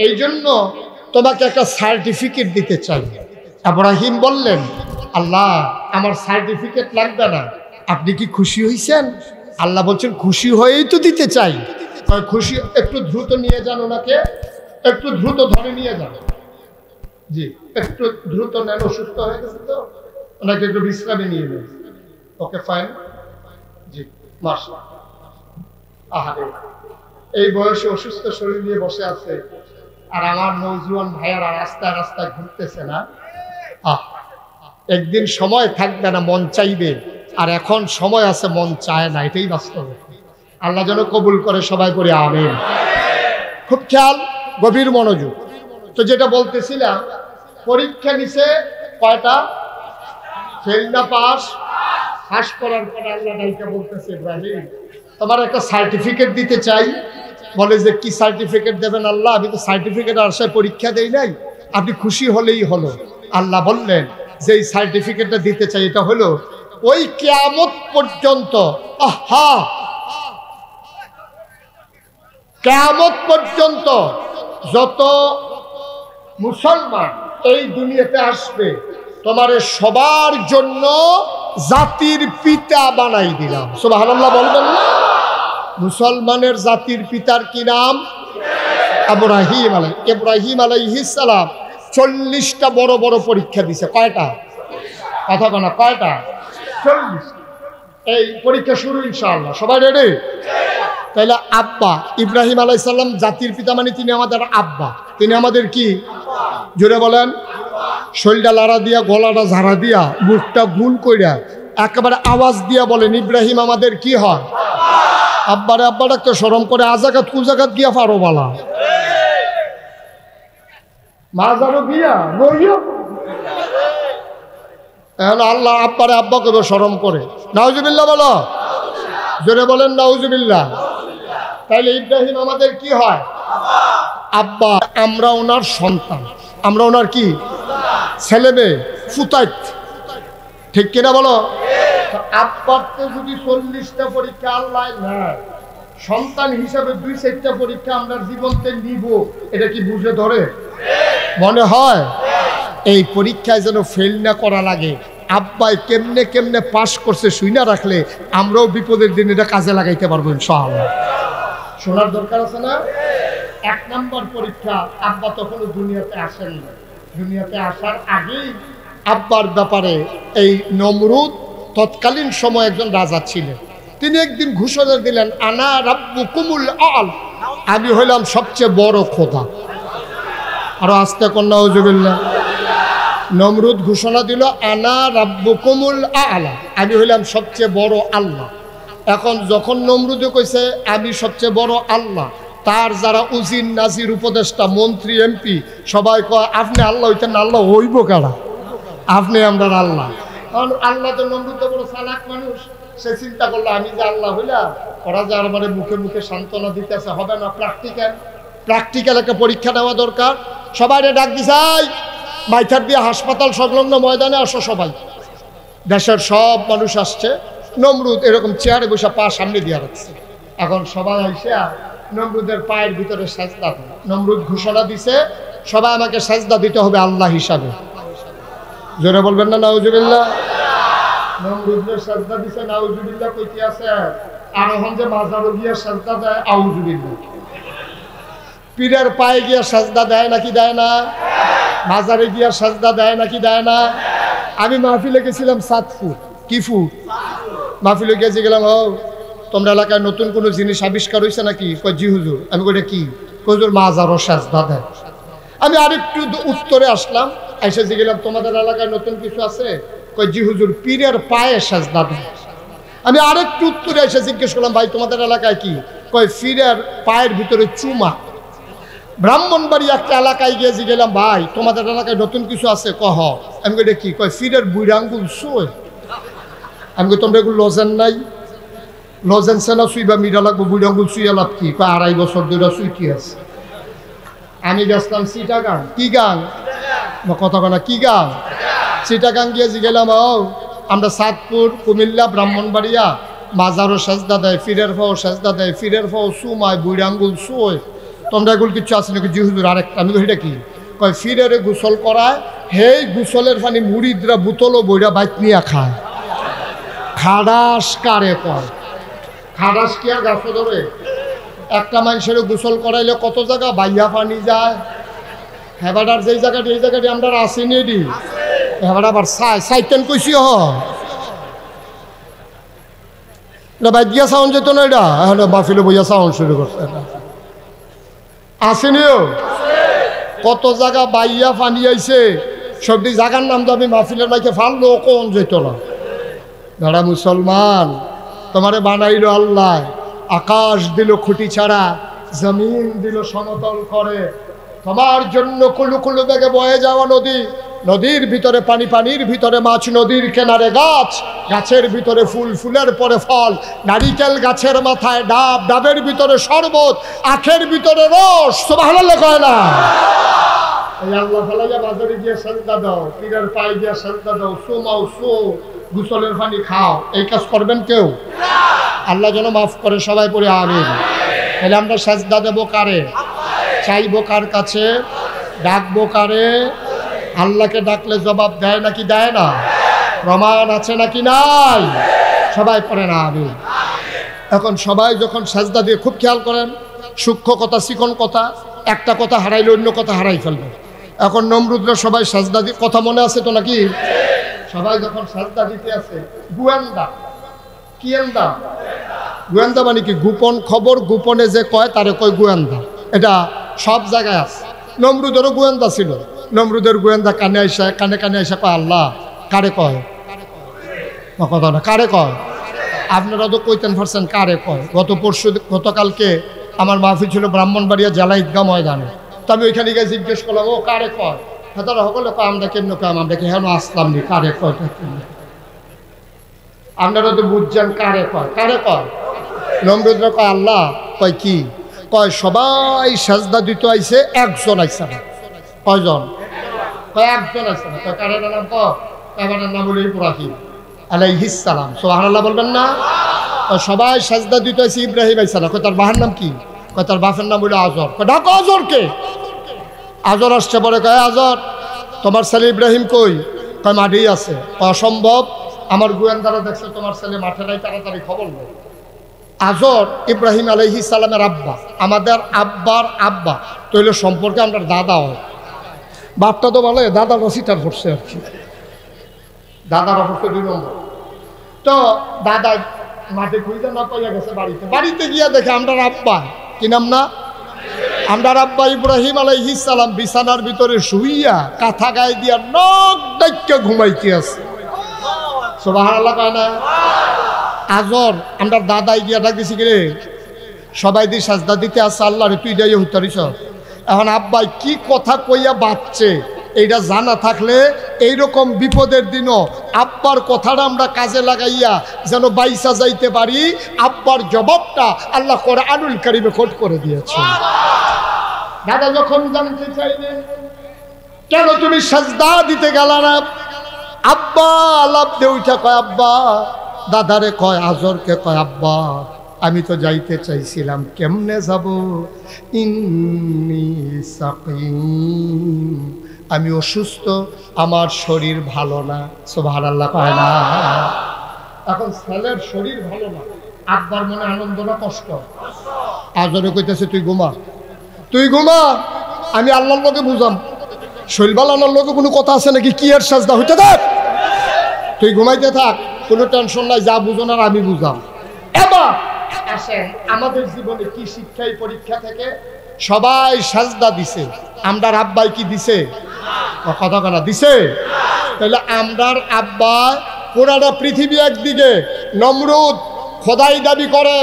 এই জন্য তোমাকে একটা সার্টিফিকেট দিতে চাই। ইব্রাহিম বললেন, আল্লাহ আমার সার্টিফিকেট লাগবে না, আপনি কি খুশি হয়েছেন? আল্লাহ বলছেন, খুশি হয়েই তো দিতে চাই। খুশি, একটু দ্রুত নিয়ে যান ওনাকে, একটু দ্রুত ধরে নিয়ে যান। জি একটু দ্রুত নেন, অসুস্থ হয়ে গেছে তো, ওনাকে একটু বিশ্রামে নিয়ে নেন। Okay fine. জি মাশাআল্লাহ। আহারে, এই বয়সে অসুস্থ শরীর নিয়ে বসে আছে, আর আমার নওজোয়ান ভাইয়ারা রাস্তায় রাস্তায় ঘুরতেছে না। একদিন সময় থাকবে না, মন চাইবে, আর এখন সময় আছে, মন চায় না। এটাই বাস্তব। আল্লাহ যেন কবুল করে, সবাই করে আমিন। খুব খেয়াল, গভীর মনোযোগ। তো যেটা বলতেছিলাম, পরীক্ষা নিছে কয়টা? ফেল না পাস? পাস করার পরে আল্লাহ ডাইকা বলতেছে, ইব্রাহিম তোমার একটা সার্টিফিকেট দিতে চাই। বলে যে কি সার্টিফিকেট দেবেন আল্লাহ? আমি তো সার্টিফিকেট আসায় পরীক্ষা দেই নাই, আপনি খুশি হলেই হলো। আল্লাহ বললেন যে এই সার্টিফিকেটটা দিতে চাই, এটা হলো ওই কিয়ামত পর্যন্ত, আহা কিয়ামত পর্যন্ত যত মুসলমান এই দুনিয়াতে আসবে, তোমারে সবার জন্য জাতির পিতা বানাই দিলাম। সুবহানাল্লাহ বলবেন না? মুসলমানের জাতির পিতার কি নাম? ইব্রাহিম আলাইহিস সালাম 40টা বড় বড় পরীক্ষা দিছে। কয়টা? কথা বলা, কয়টা? 40। এই পরীক্ষা শুরু ইনশাআল্লাহ। সবাই রেডি? তাহলে আব্বা ইব্রাহিম আলাইহিস সালাম জাতির পিতা, মানে তিনি আমাদের আব্বা। তিনি আমাদের কি? জোরে বলেন। শরীরটা লাড়া দিয়া, গলাটা ঝাড়া দিয়া, মুখটা গুল কইরা একেবারে আওয়াজ দিয়া বলেন, ইব্রাহিম আমাদের কি হয়? আব্বারে আব্বা ডাকতে শরম করে, আজাকাত কুজাকাত গিয়া পারো বলা, মাজারও গিয়া নইয়া। এখন আল্লাহ আব্বারে আব্বা কবে শরম করে? নাউজুবিল্লাহ বলো, জোরে বলেন নাউজুবিল্লাহ। তাইলে ইব্রাহিম আমাদের কি হয়? আব্বা। আমরা ওনার সন্তান, আমরা ওনার কি? ছেলে মেয়ে, ফুতাইত। ঠিক কিনা বলো? আব্বার তো যদি 40টা পরীক্ষা আল্লাহ না, সন্তান হিসাবে 2-4টা পরীক্ষা আমরা জীবনতে নিব, এটা কি বুঝে ধরে? মনে হয় এই পরীক্ষায় যেন ফেল না করা লাগে। আব্বাই কেমনে কেমনে পাশ করছে শুইনা রাখলে আমরাও বিপদের দিন এটা কাজে লাগাইতে পারবো ইনশাআল্লাহ। শোনার দরকার আছে না? 1 নম্বর পরীক্ষা, আব্বা তখন দুনিয়াতে আসেন না। দুনিয়াতে আসার আগেই আব্বার ব্যাপারে এই নমরুদ তৎকালীন সময় একজন রাজা ছিলেন। তিনি একদিন ঘোষণা দিলেন, আনা রাব্বুকুমুল আল, আমি হইলাম সবচেয়ে বড় খোদা। আরো আস্তে কর নাউজুবিল্লাহ। নমরুদ ঘোষণা দিল, আনা রাব্বুকুমুল আলা, আমি হইলাম সবচেয়ে বড় আল্লাহ। এখন যখন নমরুদে কইছে আমি সবচেয়ে বড় আল্লাহ, তার যারা উজির নাজির উপদেষ্টা, মন্ত্রী, এমপি সবাই কয়, আপনি আল্লাহ হইতেন না, আল্লাহ হইব কারা? আপনি আমরা আল্লাহ। কারণ আল্লাহ তো নমরুদ বড় চালাক মানুষ, সে চিন্তা করলো আমি যে আল্লাহ হইলাম, ওরা যে আমার মুখে মুখে সান্ত্বনা দিতেছে, হবে না। প্র্যাকটিক্যাল একটা পরীক্ষা নেওয়া দরকার। সবাই ডাক দিছাই, মাইথার দিয়ে হাসপাতাল সংলগ্ন ময়দানে আসো সবাই। দেশের সব মানুষ আসছে। নমরুদ এরকম চেয়ারে বসে পা সামনে দিয়ে রাখছে। এখন সবাই আইসা নমরুদের পায়ের ভিতরে সেজদা দেয়। নমরুদ ঘোষণা দিছে, সবাই আমাকে সেজদা দিতে হবে আল্লাহ হিসাবে। জোরে বলবেন না নাউজুবিল্লাহ। নমরুদের সেজদা দিছে, নাউজুবিল্লাহ কইতে আছে। আর এখন যে মাজারও গিয়া সেজদা দেয়, আউজুবিল্লাহ। পীরের পায়ে গিয়া সেজদা দেয় নাকি দেয় না? মাজারে গিয়া সেজদা দেয় নাকি দেয় না? আমি মাহফিলে গেছিলাম 7 ফুট। কি ফুট? মাহফিলে গিয়ে গেলাম, ও তোমরা এলাকায় নতুন কোনো জিনিস আবিষ্কার হয়েছে নাকি? কই জি হুজুর। আমি কই কি? হুজুর মাজারও সেজদা দেয়। আমি আরেকটু উত্তরে আসলাম, এসে গেলাম তোমাদের এলাকায় নতুন কিছু আছে? কই জি হুজুর, পীরের পায়ে সাজদা দেয়। আমি আরেকটু উত্তরে এসে জিজ্ঞেস করলাম, ভাই তোমাদের এলাকায় কি? কই পীরের পায়ের ভিতরে চুমা। ব্রাহ্মণবাড়ি একটা এলাকায় গিয়ে গেলাম, ভাই তোমাদের এলাকায় নতুন কিছু আছে? কহ। আমি কই কি? কয় পীরের বুড়ি আঙ্গুল শুয়ে। আমি কই তোমরা এগুলো লজেন নাই? লজেন সেনা শুইবা মিরা লাগবো, বুড়ি আঙ্গুল শুয়ে লাভ কি? কয় 2.5 বছর ধরে শুইতে আছে। আমি গেছিলাম চিটাগাং। কি গাং? কথা কনা কি গাং? চিটাগাং গিয়ে গেলাম, ও আমরা সাতপুর, কুমিল্লা, ব্রাহ্মণবাড়িয়া মাজারও সাজদা দেয়, ফিরের ফাও সাজদা দেয়, ফিরের ফাও সুমায়, বুড়ি আঙ্গুল শুয়। তোমরা এগুলো কিছু আছে নাকি? জি হুজুর। আরেকটা। আমি এটা কি? কয় ফিরের গোসল করায়, হেই গোসলের পানি মুড়িদরা বোতলও বইরা বাইক নিয়ে খায়। খাডাস কারে কয়? খাডাস কি আর গাছ ধরে? একটা মানুষের গোসল করাইলে কত জায়গা বাইয়া পানি যায়। হেবাডার যেই জায়গাটি, এই জায়গাটি আমরা আসিনি দি হেবাডা আবার সাইতেন কইছি এটা বাইক গিয়া সাউন্ড যেত না। এটা এখন বাফিলে বইয়া সাউন্ড শুরু করছে। আসেনিও কত জায়গা বাইয়া পানি আইছে। সবটি জায়গার নাম তো আমি মাহফিলের বাইকে ফাললো কোন যেত না। দাঁড়া মুসলমান, তোমারে বানাইলো আল্লাহ, আকাশ দিল খুঁটি ছাড়া, জমিন দিল সমতল করে। তোমার জন্য কুলু কুলু বেগে বয়ে যাওয়া নদী, নদীর ভিতরে পানি, পানির ভিতরে মাছ, নদীর কিনারে গাছ, গাছের ভিতরে ফুল, ফুলের পরে ফল, নারিকেল গাছের মাথায় ডাব, ডাবের ভিতরে শরবত, আখের ভিতরে রস। সুবহানাল্লাহ কয় না? এই আল্লাহ ফালাইয়া বাজারে গিয়ে সাজদা দাও, পীরের পায়ে গিয়ে সাজদা দাও, সুমাও সু, গোসলের পানি খাও। এই কাজ করবেন কেউ? আল্লাহ যেন মাফ করে। সবাই পড়ে আমিন। তাহলে আমরা সাজদা দেবো কারে? চাইবো কার কাছে? ডাকবো কারে? আল্লাহকে ডাকলে জবাব দেয় নাকি দেয় না? প্রমাণ আছে নাকি নাই? সবাই পড়ে না আমিন। এখন সবাই যখন সাজদা দিয়ে, খুব খেয়াল করেন, সূক্ষ্ম কথা, চিকন কথা, একটা কথা হারাইলে অন্য কথা হারাই ফেলবে। এখন নমরুদরা সবাই সাজদা দিয়ে, কথা মনে আছে তো নাকি? সবাই যখন সাজদা দিতে আছে, গোয়েন্দা কিয়েন্দা, গোয়েন্দা মানে কি? গোপন খবর, গোপনে যে কয় তারে কয় গোয়েন্দা। এটা সব জায়গায় আছে। নমরুদেরও গোয়েন্দা ছিল। নমরুদের গোয়েন্দা কানে আইসা, কানে কানে আইসা কয়, আল্লাহ কারে কয়? কথা না, কারে কয়? আপনারা তো কইতেন পারছেন কারে কয়। গতকালকে আমার মাহফিল ছিল ব্রাহ্মণবাড়িয়া জেলা ঈদগাহ ময়দানে। তো আমি ওইখানে গিয়ে জিজ্ঞেস করলাম, ও কারে কয়? তারা সকলে কয় আমরা কেমন কয়? আমরা কি হেন আসলাম নি? কারে কয়? আপনারা তো বুঝছেন কারে কয়? কারে কয়? নমরুদরা কয় আল্লাহ। কয় কি? কয় সবাই সাজদা দিতে আইছে, একজন আইসা না। কয়জন? কয় একজন আইসা না। কয় কারে নাম? কয় আমার নাম হলো ইব্রাহিম আলাইহিস সালাম। সুবহানাল্লাহ বলবেন না? সবাই সাজদা দিতে আইছে, ইব্রাহিম আইসা না। কয় তার বাবার নাম কি? কয় তার বাপের নাম হলো আজর। কয় ডাকো আজরকে। আজর আসছে পরে। কয় আজর, তোমার ছেলে ইব্রাহিম কই? কয় মাঠেই আছে। অসম্ভব, আমার গোয়েন্দারা দেখছে তোমার ছেলে মাঠে নাই, তাড়াতাড়ি খবর নেই। আজর ইব্রাহিম আলাইহিস সালামের আব্বা, আমাদের আব্বার আব্বা তো হইলো সম্পর্কে আমরা দাদা হয়। বাপটা তো বলে দাদার রসিটার পড়ছে আর কি, দাদার অবস্থা 2 নম্বর। তো দাদা মাঠে খুঁজে না পাইয়া গেছে বাড়িতে। বাড়িতে গিয়া দেখে আমরা আব্বা, কি নাম না? আমরা আব্বা ইব্রাহিম আলাইহিস সালাম বিছানার ভিতরে শুইয়া কাঁথা গায়ে দিয়া নখ ডাইক্কা ঘুমাইতে আছে। সুবহানাল্লাহ কয় না? আজর আমরা দাদাই গিয়া ডাকতেছি, রে সবাই দিয়ে সাজদা দিতে আসছে আল্লাহ রে, তুই যাই হইতারিস। এখন আব্বাই কি কথা কইয়া বাচ্চে এইটা জানা থাকলে এইরকম বিপদের দিনও আব্বার কথাটা আমরা কাজে লাগাইয়া যেন বাইসা যাইতে পারি। আব্বার জবাবটা আল্লাহ কোরআনুল কারীমে কোট করে দিয়েছে। দাদা যখন জানতে চাইলেন কেন তুমি সাজদা দিতে গেলা না, আব্বা লাভ দিয়ে উঠা কয়, আব্বা দাদারে কয়, আজরকে কয়, আব্বা আমি তো যাইতে চাইছিলাম, কেমনে যাব? ইন্নী সাকিম, আমি অসুস্থ, আমার শরীর ভালো না। সুবহানাল্লাহ কয় না? এখন ছেলের শরীর ভালো না, আব্বার মনে আনন্দ না কষ্ট? আজরে কইতেছে তুই ঘুমা, তুই ঘুমা, আমি আল্লাহর লোকে বুঝাম। শরীর ভালো আল্লাহর লোকে কোনো কথা আছে নাকি? কি এর সাজদা হইতে থাক, তুই ঘুমাইতে থাক, কোনো টেনশন নাই, যা বুঝো না আমি বুঝাম। এবার আসেন আমাদের জীবনে কি শিক্ষা এই পরীক্ষা থেকে? সবাই সাজদা দিছে, আমরার আব্বাই কি দিছে? কথা কথা দিছে। তাহলে আমরার আব্বা পুরাটা পৃথিবী একদিকে, নমরুদ খোদাই দাবি করে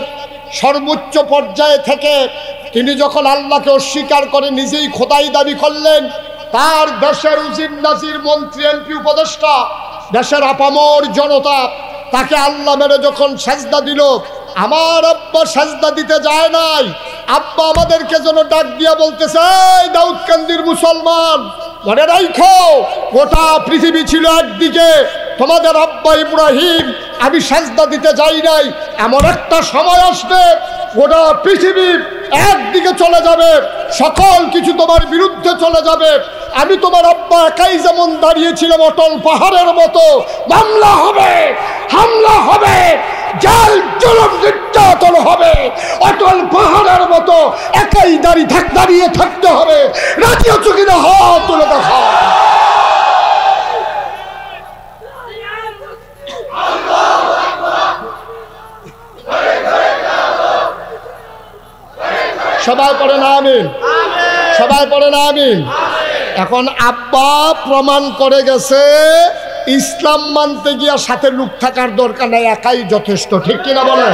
সর্বোচ্চ পর্যায়ে থেকে তিনি যখন আল্লাহকে অস্বীকার করে নিজেই খোদাই দাবি করলেন, তার দেশের উজির নাজির মন্ত্রী এমপি উপদেষ্টা দেশের আপামর জনতা তাকে আল্লাহ মেরে যখন সাজদা দিল, আমার আব্বা সাজদা দিতে যায় নাই। আব্বা আমাদেরকে যেন ডাক দিয়া বলতেছে, এই দাউদকান্দির মুসলমান, মনে রাখো গোটা পৃথিবী ছিল একদিকে, তোমাদের আব্বা ইব্রাহিম আমি সাজদা দিতে যাই নাই, এমন একটা সময় আসবে গোটা পৃথিবী একদিকে চলে যাবে, সকল কিছু তোমার বিরুদ্ধে চলে যাবে। আমি তোমার আব্বা একাই যেমন দাঁড়িয়েছিলাম অটল পাহাড়ের মতো, মামলা হবে, হামলা হবে, জাল জুলুম নির্যাতন হবে, অটল পাহাড়ের মতো একাই দাঁড়িয়ে থাকতে হবে। রাজি আছো কিনা? হাত তুলে দেখা। সবাই পড়ে না আমিন, সবাই পড়ে না আমিন। এখন আব্বা প্রমাণ করে গেছে ইসলাম মানতে গিয়া সাথে লোক থাকার দরকার নাই, একাই যথেষ্ট। ঠিক কিনা বলেন?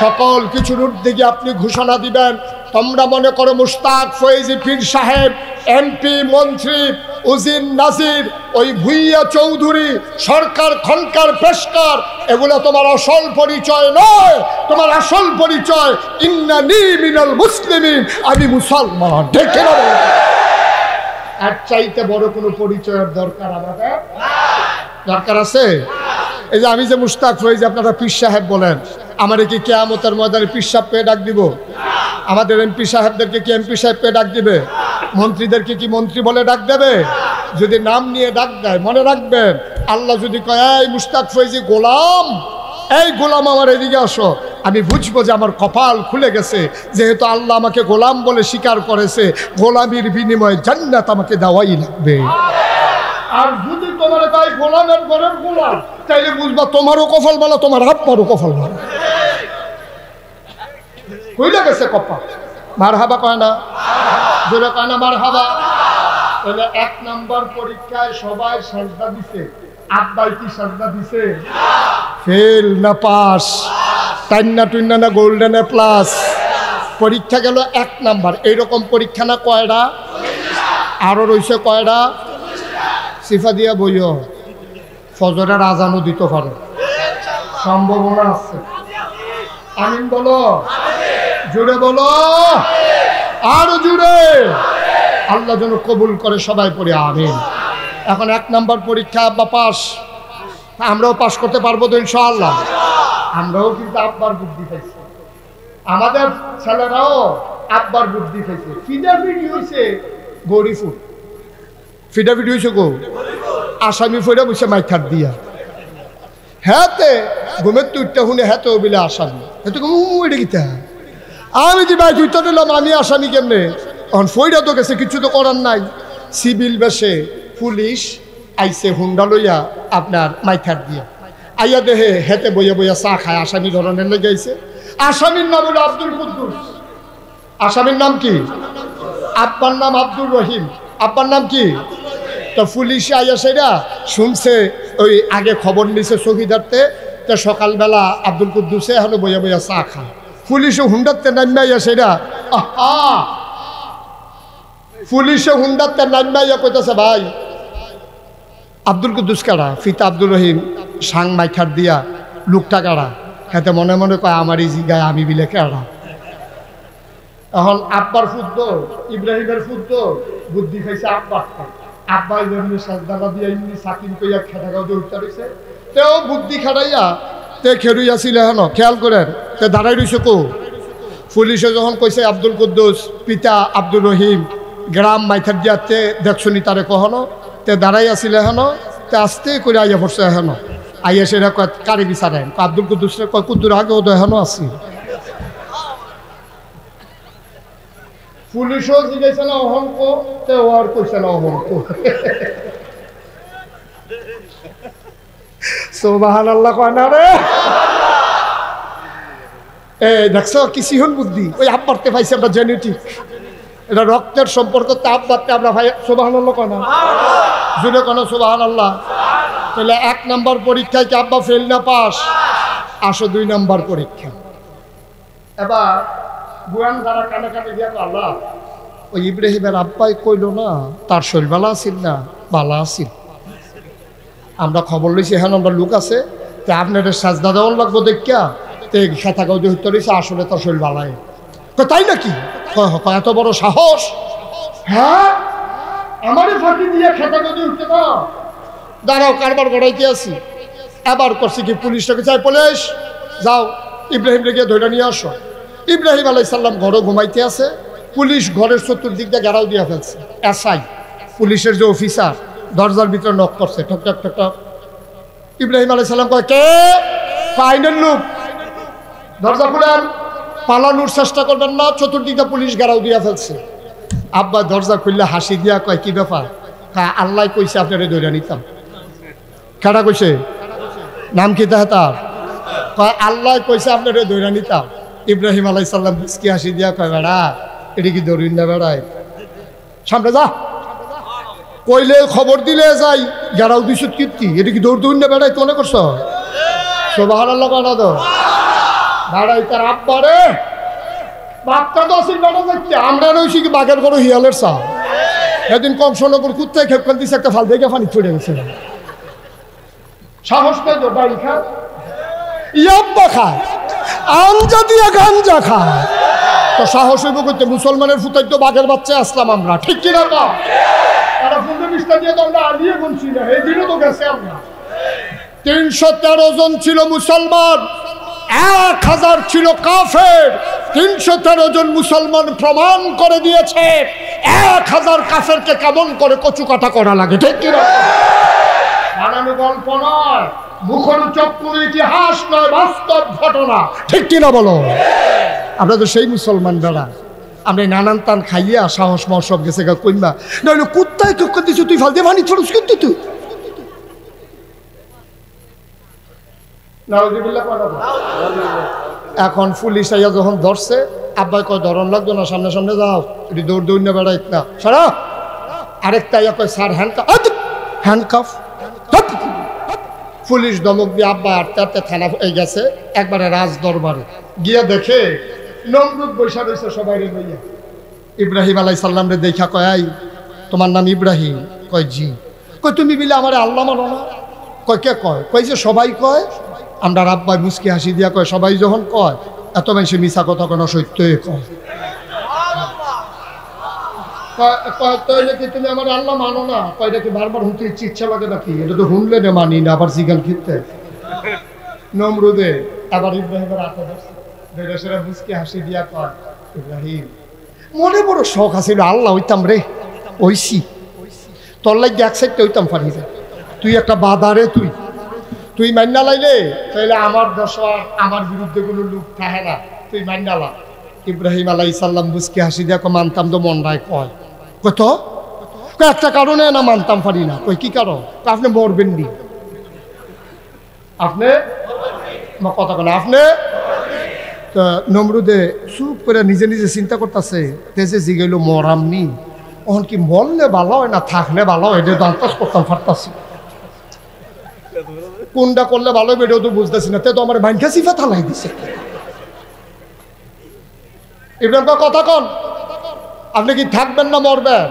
সকল কিছুর ঊর্ধ্বে গিয়ে আপনি ঘোষণা দিবেন। তোমরা মনে করো মুশতাক ফয়েজি পীর সাহেব, এমপি, মন্ত্রী, উজির নাজির, ওই ভুইয়া চৌধুরী, সরকার খনকার পেশকার, এগুলো তোমার আসল পরিচয় নয়। তোমার আসল পরিচয় ইন্নানি মিনাল মুসলিমিন, আমি মুসলমান। ঠিক কিনা বলেন? আর চাইতে বড় কোনো পরিচয়ের দরকার আমাদের দরকার আছে? এই যে আমি যে মুশতাক ফয়েজি, আপনারা পীর সাহেব বলেন, আমার কি কিয়ামতের ময়দানে পীর সাহেব পেয়ে ডাক দিব? আমাদের এমপি সাহেবদেরকে কি এমপি সাহেব পেয়ে ডাক দিবে? মন্ত্রীদেরকে কি মন্ত্রী বলে ডাক দেবে? যদি নাম নিয়ে ডাক দেয়, মনে রাখবেন, আল্লাহ যদি কয় এই মুশতাক ফয়েজি গোলাম, এই গোলাম আমার এদিকে আসো, আমি বুঝবো যে আমার কপাল খুলে গেছে, যেহেতু আল্লাহ আমাকে গোলাম বলে স্বীকার করেছে, গোলামির বিনিময়ে জান্নাত আমাকে দেওয়াই লাগবে। আর যদি তোমার কয় গোলামের ঘরের গোলাম, তাইলে বুঝবা তোমারও কপাল ভালো, তোমার আব্বারও কপাল ভালো হইলে গেছে কপাল। মারহাবা কয় না? জোরে কয় না মারহাবা? তাহলে 1 নম্বর পরীক্ষায় সবাই সাজদা দিছে, আব্বাই কি সাজদা দিছে? ফেল না পাস? টাইনা টুইনা না গোল্ডেনে প্লাস? পরীক্ষা গেল 1 নাম্বার। এইরকম পরীক্ষা না কয়টা? আরো রয়েছে কয়টা? সিফা দিয়া বইও, ফজরের আজানও দিতে পারে, সম্ভাবনা আছে। আমিন বলো, জুড়ে বলো, আরো জুড়ে। আল্লাহ যেন কবুল করে, সবাই পড়ে আমিন। এখন 1 নম্বর পরীক্ষা আব্বা পাস, আমরাও পাস করতে পারবো তো ইনশাআল্লাহ। আমরাও কিন্তু আব্বার বুদ্ধি পাইছি, আমাদের ছেলেরাও আব্বার বুদ্ধি পাইছে। ফিডাফিডি হয়েছে গরিফুট, ফিডাফিডি হয়েছে গো আসামি ফইরা বসে মাইথার দিয়া, হ্যাঁতে ঘুমের তুইটা শুনে হ্যাঁ তো বলে আসামি, হ্যাঁ তো এটা গীতা আমি যে ভাই তুইটা দিলাম, আমি আসামি কেমনে? এখন ফইরা তো গেছে, কিছু তো করার নাই। সিভিল বেশে পুলিশ আইসে হুন্ডা লইয়া আপনার মাইথার দিয়া, আইয়া দেহে হেতে বইয়া বইয়া চা খায়, আসামি ধরনের লেগে আইছে। আসামির নাম হলো আব্দুল কুদ্দুস। আসামির নাম কি? আব্বার নাম আব্দুর রহিম। আব্বার নাম কি? তো পুলিশে আইয়া সেটা শুনছে, ওই আগে খবর নিছে চৌকিদারতে, তো সকালবেলা আব্দুল কুদ্দুসে হলো বইয়া বইয়া চা খায়। পুলিশে হুন্ডারতে নামবে আইয়া সেটা, পুলিশে হুন্ডারতে নামবে আইয়া কইতেছে, ভাই আব্দুল কুদ্দুস কারা? ফিতা আব্দুর রহিম সাং মাইখার দিয়া লোকটা কারা? হাতে মনে মনে কয় আমার এই জিগায় আমি বিলে কারা। এখন আব্বার ফুদ্দ, ইব্রাহিমের ফুদ্দ বুদ্ধি খাইছে আব্বা। আব্বা এমনি সাজদাটা দিয়া এমনি সাকিন কইয়া খেটা গাও উঠতে রয়েছে, তেও বুদ্ধি খাটাইয়া তে খেরুইয়া ছিল হেন, খেয়াল করেন তে দাঁড়াই রয়েছে কো। পুলিশে যখন কইছে আব্দুল কুদ্দুস পিতা আব্দুর রহিম গ্রাম মাইথার দিয়াতে দেখছনি তারে কখনো, তে দাঁড়াই আসিল হেন, তে আস্তে করে আইয়া পড়ছে হেন। আইয়া সেটা কারে বিচারেন? আব্দুল কুদ্দুসরে কয় কুদ্দুর আগে ও তো হেন আসি। পুলিশও জিজ্ঞাসা না অহংক, তে ও আর কইছে না অহংক। সুবহানাল্লাহ কয় না রে? দেখছো কি সিহন বুদ্ধি? ওই আব্বারতে পাইছে আমরা জেনেটিক। এটা রক্তের সম্পর্ক। তাপ বাদতে আমরা ভাই সুবহানাল্লাহ কেন জুড়ে কেন সুবহানাল্লাহ। তাহলে 1 নম্বর পরীক্ষায় কি আব্বা ফেল না পাস? আসো 2 নম্বর পরীক্ষা। এবার বুয়ান যারা কানে কানে দিয়া আল্লাহ ওই ইব্রাহিমের আব্বাই কইল না তার শরীর ভালো আছিল না? ভালো আছিল। আমরা খবর লইছি হ্যাঁ আমরা লোক আছে তা আপনাদের সাজদা দেওয়ার লাগবো দেখিয়া তো খেতা গাউদি হইতে রয়েছে আসলে তার শরীর ভালাই। তাই নাকি? এত বড় সাহস? হ্যাঁ আমারই ফাঁকি দিয়ে খেতা গাউদি উঠতে দাও। দাঁড়াও কারবার গড়াইতে আছি। এবার করছি কি পুলিশটাকে চাই পুলিশ যাও ইব্রাহিমকে গিয়ে ধরে নিয়ে আসো। ইব্রাহিম আলাইহিস সালাম ঘরে ঘুমাইতে আছে। পুলিশ ঘরের চতুর্দিক দিয়ে ঘেরাও দিয়ে ফেলছে। এসআই পুলিশের যে অফিসার দরজার ভিতরে নক করছে ঠক ঠক ঠক ঠক। ইব্রাহিম আলাইহিস সালাম কয় কে? ফাইনাল লোক, দরজা খুলেন, পালানোর চেষ্টা করবেন না, চতুর্দিকটা পুলিশ ঘেরাও দিয়ে ফেলছে। আব্বা দরজা খুললে হাসি দিয়া কয় কি ব্যাপার? আল্লাহ কইছে আপনারে ধরে নিতাম। কেডা কইছে? নাম কি তার? কয় আল্লাহ কইছে আপনারে ধরে নিতাম। ইব্রাহিম আলাইহিস সালাম মুস্কি হাসি দিয়া কয় বেড়া এটা কি দৌড়িন না বেড়ায় সামনে যা কইলে খবর দিলে যাই যারাও 200 কীর্তি এটা কি দৌড় দৌড় না বেড়াই তো মনে করছো? সুবহানাল্লাহ বেড়া দো বেড়াই তার আব্বারে বাপটা তো আসিল বেড়া যাচ্ছে। আমরা রয়েছি কি বাঘের বড় হিয়ালের চা। এদিন কংসনগর কুত্তায় খেপকান দিছে একটা ফাল দেখে পানি ছড়ে গেছে। সাহস পেয়ে তো বাড়ি খা ইয়াব্বা খায় আমজা দিয়া গাঞ্জা খায় তো সাহস হইব করতে মুসলমানের ফুটাই তো বাঘের বাচ্চা আসলাম আমরা ঠিক কিনা না? তারা 15-20টা দিয়ে তো আমরা আলিয়ে বলছি না এই দিনও তো গেছে আমরা। 313 জন ছিল মুসলমান, 1000 ছিল কাফের। 313 জন মুসলমান প্রমাণ করে দিয়েছে 1000 কাফেরকে কেমন করে কচুকাটা করা লাগে ঠিক কিনা? বানানো গল্প নয়, মুখর চক্কুর ইতিহাস নয়, বাস্তব ঘটনা ঠিক কিনা বলো? আমরা তো সেই মুসলমান বেড়া। আমরা নানান টান খাইয়া সাহস মহসব গেছে গা কইবা নইলে কুত্তায় চক্কর দিচ্ছ তুই ফাল দিয়ে পানি ছড়স কিন্তু তুই এখন পুলিশ আইয়া যখন ধরছে আব্বাই কয় ধরন লাগতো না সামনে সামনে যাও এটি দৌড় দৌড় না বেড়াইত না সারা। আরেকটা ইয়া কয় স্যার হ্যান্ডকাফ। পুলিশ দমক দিয়ে আব্বা আটতে আটতে থানা হয়ে গেছে একবারে রাজ দরবারে গিয়া দেখে নমরুদ বৈশা রয়েছে সবাই রে লইয়া। ইব্রাহিম আলাইহিস সালাম রে দেখা কয় আই তোমার নাম ইব্রাহিম? কয় জি। কয় তুমি বিলে আমারে আল্লাহ মানো না? কয় কে কয়? কয় যে সবাই কয়। আমরা আব্বাই মুস্কি হাসি দিয়া কয় সবাই যখন কয় এত মানুষ মিছা কথা কেন সত্যই কয়। তুমি আমার আল্লাহ মানো না? কয়টা কি বারবার হুঁতে ইচ্ছা লাগে নাকি? এটা তো হুনলে না মানি না আবার জিগান খিতে নমরুদে আবার ইব্রাহিমের হাতে ধরছে মুস্কি হাসি দিয়া কয় ইব্রাহিম মনে বড় শখ আছিল আল্লাহ হইতাম রে ওইসি তোর লাগে এক সাইডটা হইতাম পারি যায় তুই একটা বাধারে তুই মান্না লাইলে তাইলে আমার দশা আমার বিরুদ্ধে কোনো লোক থাকে না তুই মান্না লা। ইব্রাহিম আলাইহিস সালাম মুস্কি হাসি দিয়া কয় মানতাম তো মনটায় কয় কত একটা কারণে না মানতাম পারি না। কই কি কারণ? আপনি মরবেন নি। আপনি কথা কেন আপনি নমরুদে চুপ করে নিজে নিজে চিন্তা করতেছে তেজে জিগাইল মরামনি ওখান কি মরলে ভালো হয় না থাকলে ভালো হয় এটা দান্তাস করতাম ফারতাছি কোনটা করলে ভালো হবে এটাও তো বুঝতেছি না তে তো আমার বাইনকা সিফা থালাই দিছে। ইব্রাহিম কথা কন আপনি কি থাকবেন না মরবেন?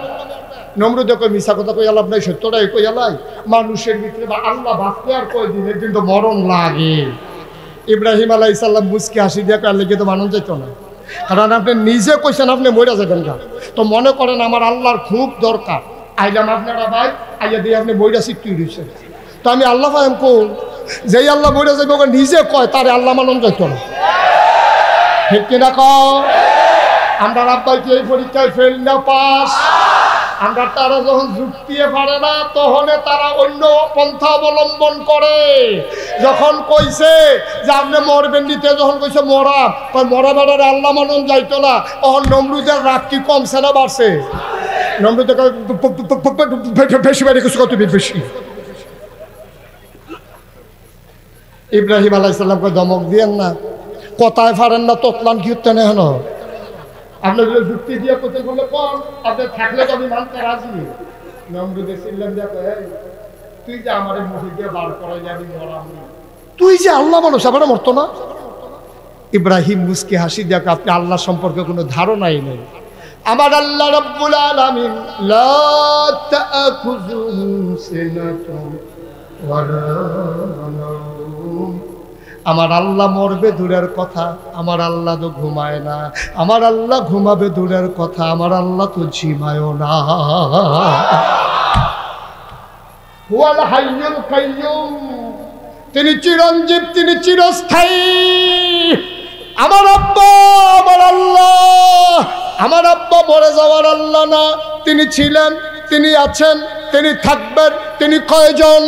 নমরুদে কই মিশা কথা কই আলাপ নাই সত্যটাই কই আলাই মানুষের ভিতরে বা আল্লাহ বাঁচতে আর কয়দিন এর দিন তো মরণ লাগে। ইব্রাহিম আলাইহিস সালাম মুস্কি হাসি দিয়ে কয় লেগে তো মানুষ যেত না কারণ আপনি নিজে কইছেন আপনি মরে যাবেন না তো মনে করেন আমার আল্লাহর খুব দরকার আইলাম আপনারা ভাই আইয়া দিয়ে আপনি মইরা সিট্টি রয়েছেন তো আমি আল্লাহ ফাহেম কোন যেই আল্লাহ মরে যাবে ওকে নিজে কয় তারে আল্লাহ মানুষ যেত না ঠিক কিনা কও? আমরা আব্বাই কি এই পরীক্ষায় ফেল না পাস? আমরা তারা যখন যুক্তিয়ে পারে না তখন তারা অন্য পন্থা অবলম্বন করে। যখন কইছে যে আপনি মরবেন নিতে যখন কইছে মরা বেড়ারে আল্লাহ মানুন যাইতো না তখন নমরুদের রাগ কি কমছে না বাড়ছে? নমরুদের বেশি বাড়ি কিছু কত বেশি। ইব্রাহিম আলাইহিস সালামকে ধমক দিয়েন না কথায় পারেন না তোতলান কি হতে না হেন আপনাদের যুক্তি দিয়ে করতে বললে কম, আপনি থাকলে তো আমি মানতে রাজি। নমরুদে চিল্লাম দেখো, তুই যে আমার মুখে দিয়ে বার করাই যাবি মরাম, তুই যে আল্লাহ মানুষ আবার মরতো না। ইব্রাহিম মুস্কি হাসি দেখো, আপনি আল্লাহ সম্পর্কে কোনো ধারণাই নেই। আমার আল্লাহ রাব্বুল আলামিন লা তাআখুযুহু সিনাতুন ওয়ালা নাওম। আমার আল্লাহ মরবে দূরের কথা, আমার আল্লাহ তো ঘুমায় না। আমার আল্লাহ ঘুমাবে দূরের কথা, আমার আল্লাহ তো ঝিমায়ও না। হুয়াল হাইয়ুল কাইয়ুম, তিনি চিরঞ্জীব, তিনি চিরস্থায়ী। আমার আব্বা, আমার আল্লাহ, আমার আব্বা মরে যাওয়ার আল্লাহ না, তিনি ছিলেন, তিনি আছেন, তিনি থাকবেন। তিনি কয়জন?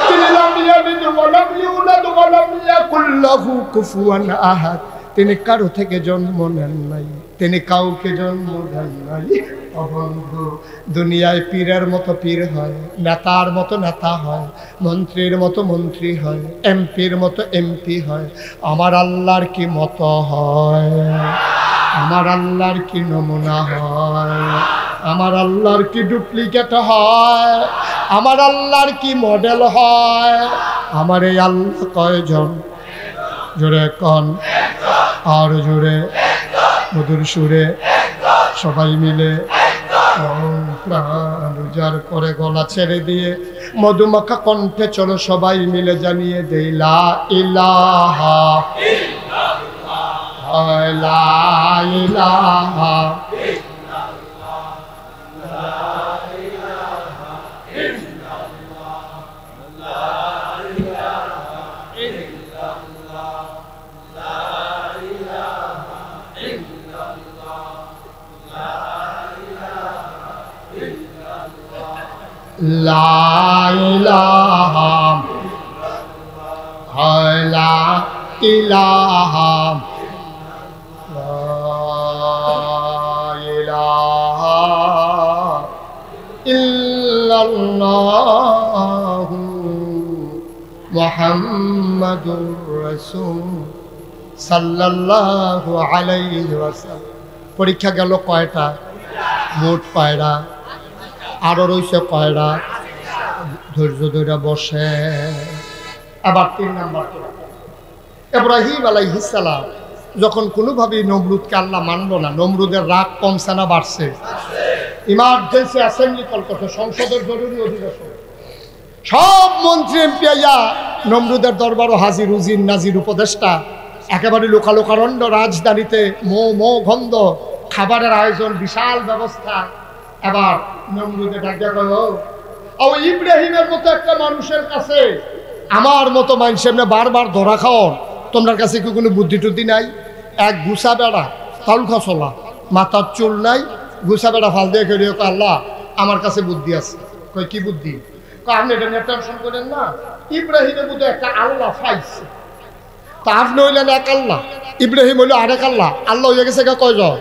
তিনি লাম ইয়ালিদ ওয়া লাম ইউলাদ ওয়া লাম ইয়াকুল লাহু কুফুয়ান আহাদ। তিনি কারো থেকে জন্ম নেন নাই, তিনি কাউকে জন্ম দেন নাই। বন্ধু, দুনিয়ায় পীরের মতো পীর হয়, নেতার মতো নেতা হয়, মন্ত্রীর মতো মন্ত্রী হয়, এমপির মতো এমপি হয়। আমার আল্লাহর কি মতো হয়? আমার আল্লাহর কি নমুনা হয়? আমার আল্লাহর কি ডুপ্লিকেট হয়? আমার আল্লাহর কি মডেল হয়? আমার এই আল্লাহ কয়জন? জোরে কন, আর জোরে, মধুর সুরে সবাই মিলে প্রাণ উজাড় করে গলা ছেড়ে দিয়ে মধুমাখা কণ্ঠে চলো সবাই মিলে জানিয়ে দেই লা ইলাহা ইল্লাল্লাহ, লা ইলাহা লা ইলাহা লা ইলাহা ইল্লাল্লাহু মুহাম্মাদুর রাসূল সাল্লাল্লাহু আলাইহি ওয়াসাল্লাম। পরীক্ষা গেল কয়টা? মোট পায়রা। আরো রয়েছে কয়রা? ধৈর্য ধরে বসে। আবার 3 নাম্বার, ইব্রাহিম আলাইহিস সালাম যখন কোনোভাবেই নমরুদকে আল্লাহ মানল না, নমরুদের রাগ কমছে না বাড়ছে? ইমার্জেন্সি অ্যাসেম্বলি কল করছে, সংসদের জরুরি অধিবেশন। সব মন্ত্রী এমপি আইয়া নমরুদের দরবারও হাজির, উজির নাজির উপদেষ্টা, একেবারে লোকালোকারণ্য রাজধানীতে মো গন্ধ, খাবারের আয়োজন, বিশাল ব্যবস্থা। এবার নমরুদে ডাকিয়া কইল, ও ইব্রাহিমের মতো একটা মানুষের কাছে আমার মতো মানুষের বারবার ধরা খাওয়ার তোমার কাছে কি কোনো বুদ্ধি টুদ্ধি নাই? এক গুছা বেড়া, তাল খসলা, মাথার চুল নাই, গুছা বেড়া ফাল দিয়ে খেয়ে আল্লাহ আমার কাছে বুদ্ধি আছে। কই কি বুদ্ধি? আপনি এটা নিয়ে টেনশন করেন না, ইব্রাহিমের মতো একটা আল্লাহ পাইছে। তা আপনি হইলেন এক আল্লাহ, ইব্রাহিম হইল আরেক আল্লাহ। আল্লাহ হয়ে গেছে কয়জন?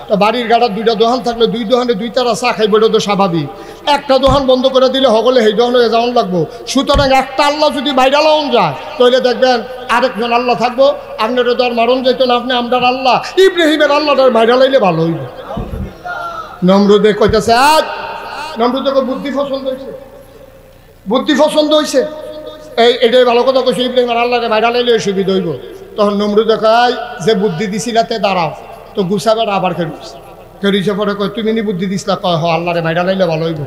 তো বাড়ির গাড়া 2টা দোকান থাকলে 2 দোকানে 2 তারা চা খাইব, এটা তো স্বাভাবিক। একটা দোকান বন্ধ করে দিলে হগলে সেই দোকানে যাওয়ান লাগবো। সুতরাং একটা আল্লাহ যদি বাইরে লাউন যায় তাহলে দেখবেন আরেকজন আল্লাহ থাকবো। আপনারা তো আর মারণ যেত না, আপনি আমরার আল্লাহ, ইব্রাহিমের আল্লাহটার বাইরে লাইলে ভালো হইব। নমরুদে কইতেছে, আজ নমরুদে বুদ্ধি পছন্দ হয়েছে, বুদ্ধি পছন্দ হয়েছে, এটাই ভালো কথা কইছে, ইব্রাহিমের আল্লাহরে বাইরে লাইলে সুবিধা হইব। তখন নমরুদে কয়, যে বুদ্ধি দিছিলাতে দাঁড়াও। তো গুছাবার আবার খেলছে পরে কয়, তুমি নি বুদ্ধি দিছিলা? কয় হ, আল্লাহরে মাইরা লাইলে ভালো হইব।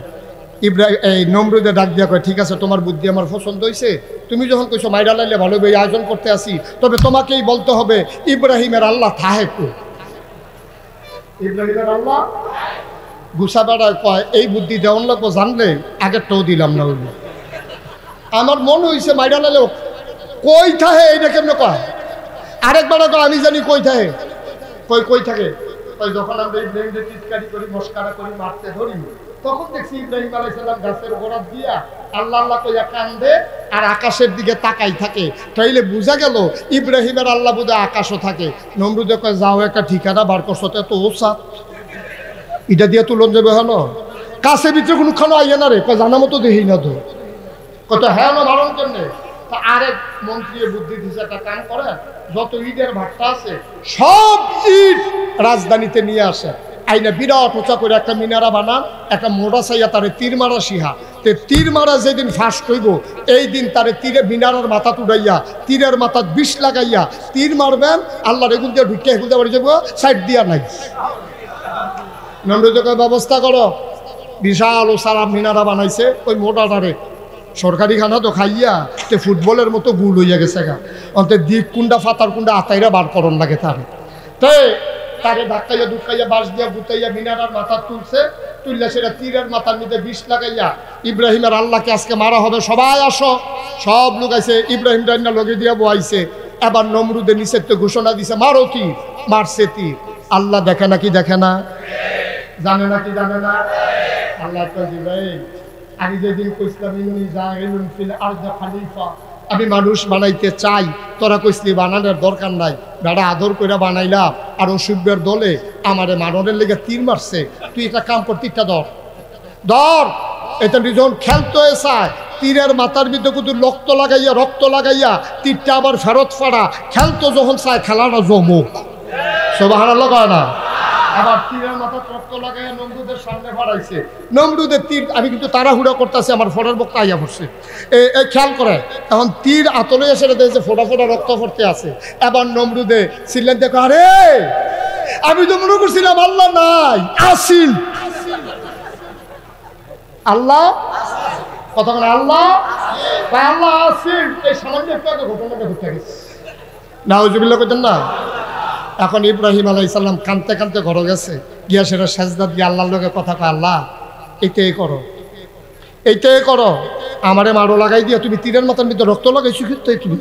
ইব্রাহিম এই নমরুদে ডাক দিয়া কয়, ঠিক আছে, তোমার বুদ্ধি আমার পছন্দ হয়েছে, তুমি যখন কইছো মাইরা লাইলে ভালো হইবে, এই আয়োজন করতে আসি, তবে তোমাকেই বলতে হবে ইব্রাহিমের আল্লাহ থাহে কো? ইব্রাহিমের আল্লাহ গুছাবেড়া কয়, এই বুদ্ধি দেওয়ান লাগবো জানলে আগেরটাও দিলাম না। হইব আমার মনে হয়েছে মাইরা লাইলে কই থাহে, এইটা কেমনে কয়? আরেকবার আমি জানি কই থাকে। কই থাকে? যখন আমরা ইব্রাহিমকে চিৎকারি করি, মস্কারা করি, মারতে ধরি, তখন দেখছি ইব্রাহিম আলাইহিস সালাম গাছের গোড়া দিয়া আল্লাহ আল্লাহ কইয়া কান্দে আর আকাশের দিকে তাকাই থাকে। তাইলে বোঝা গেল ইব্রাহিমের আল্লাহ বোধহয় আকাশও থাকে। নমরুদে কয়, যাও একটা ঠিকানা বার করছো, তো ও সাত এটা দিয়ে তুলন যাবে হলো কাছে ভিতরে কোনো খানো আইয়া না রে? কয় জানা মতো দেখি না তো। কত হ্যাঁ না বারণ কেমনে? তা আরেক মন্ত্রী বুদ্ধি দিছে, একটা কাম করে, যত ইটের ভাট্টা আছে সব ইট রাজধানীতে নিয়ে আসে, আইনা বিরাট উঁচা করে একটা মিনারা বানান, একটা মোটা চাইয়া তারে তীর মারা শিহা। তে তীর মারা যেদিন ফাঁস করব এই দিন তারে তীরে মিনারার মাথা তুড়াইয়া তীরের মাথা বিষ লাগাইয়া তীর মারবেন, আল্লাহ রেগুল দিয়ে ঢুকে এগুল দিয়ে বাড়ি যাবো, সাইড দিয়া নাই। নমরুদকে ব্যবস্থা করো, বিশাল ও সারা মিনারা বানাইছে ওই মোটাটারে, সরকারি খানা তো খাইয়া তে ফুটবলের মতো গুল হইয়া গেছে গা, অন্তে দিক কুন্ডা ফাতার কুন্ডা আতাইরা বার করন লাগে তারে। তারে ধাক্কাইয়া দুঃখাইয়া বাঁশ দিয়া গুতাইয়া মিনারার মাথা তুলছে, তুললে সেটা তীরের মাথার মধ্যে বিষ লাগাইয়া ইব্রাহিমের আল্লাহকে আজকে মারা হবে, সবাই আসো। সব লোক আইছে, ইব্রাহিম ডাইনা লগে দিয়া বইছে। এবার নমরুদের নিষেধ তো ঘোষণা দিছে, মারো তীর, মারছে তীর। আল্লাহ দেখে নাকি দেখে না, জানে নাকি জানে না। আল্লাহ আমি যেদিন আমি মানুষ বানাইতে চাই, তোরা কইসলি বানানোর দরকার নাই, বেড়া আদর করে বানাইলাম, আর অসুভ্যের দলে আমারে মাননের লেগে তীর মারছে, তুই এটা কাম কর, তীরটা ধর ধর। এটা যখন খেলতে চায় তীরের মাথার ভিতরে কিন্তু রক্ত লাগাইয়া তীরটা আবার ফেরত ফাড়া, খেলতো যখন চায় খেলাটা জমুক, সুবহানাল্লাহ কয় না। আবার তীরের মাথা রক্ত লাগাইয়া নমরুদের সামনে ফাড়াইছে, নমরুদের তীর আমি কিন্তু তাড়াহুড়া করতেছি, আমার ফোটার বক্তা আইয়া পড়ছে, এই খেয়াল করে এখন তীর আতলে এসে দেখছে ফোটা ফোটা রক্ত পড়তে আছে। এবার নমরুদে ছিলেন, দেখো আরে আমি তো মনে করছিলাম আল্লাহ নাই, আসিল আল্লাহ, কথা বলে আল্লাহ আল্লাহ আসিল। এই সামান্য একটা ঘটনাটা ঘটে গেছে, নাউজুবিল্লাহ কইতেন না। এখন ইব্রাহিম আলাইহিস সালাম কাঁদতে কাঁদতে ঘরে গেছে, গিয়া সেটা সেজদা দিয়ে আল্লাহর লগে কথা কয়, আল্লাহ এইটাই করো, এইটাই করো, আমারে মারো লাগাই দিয়া তুমি তীরের মাথার মধ্যে রক্ত লাগাইছো, কিন্তু তুমি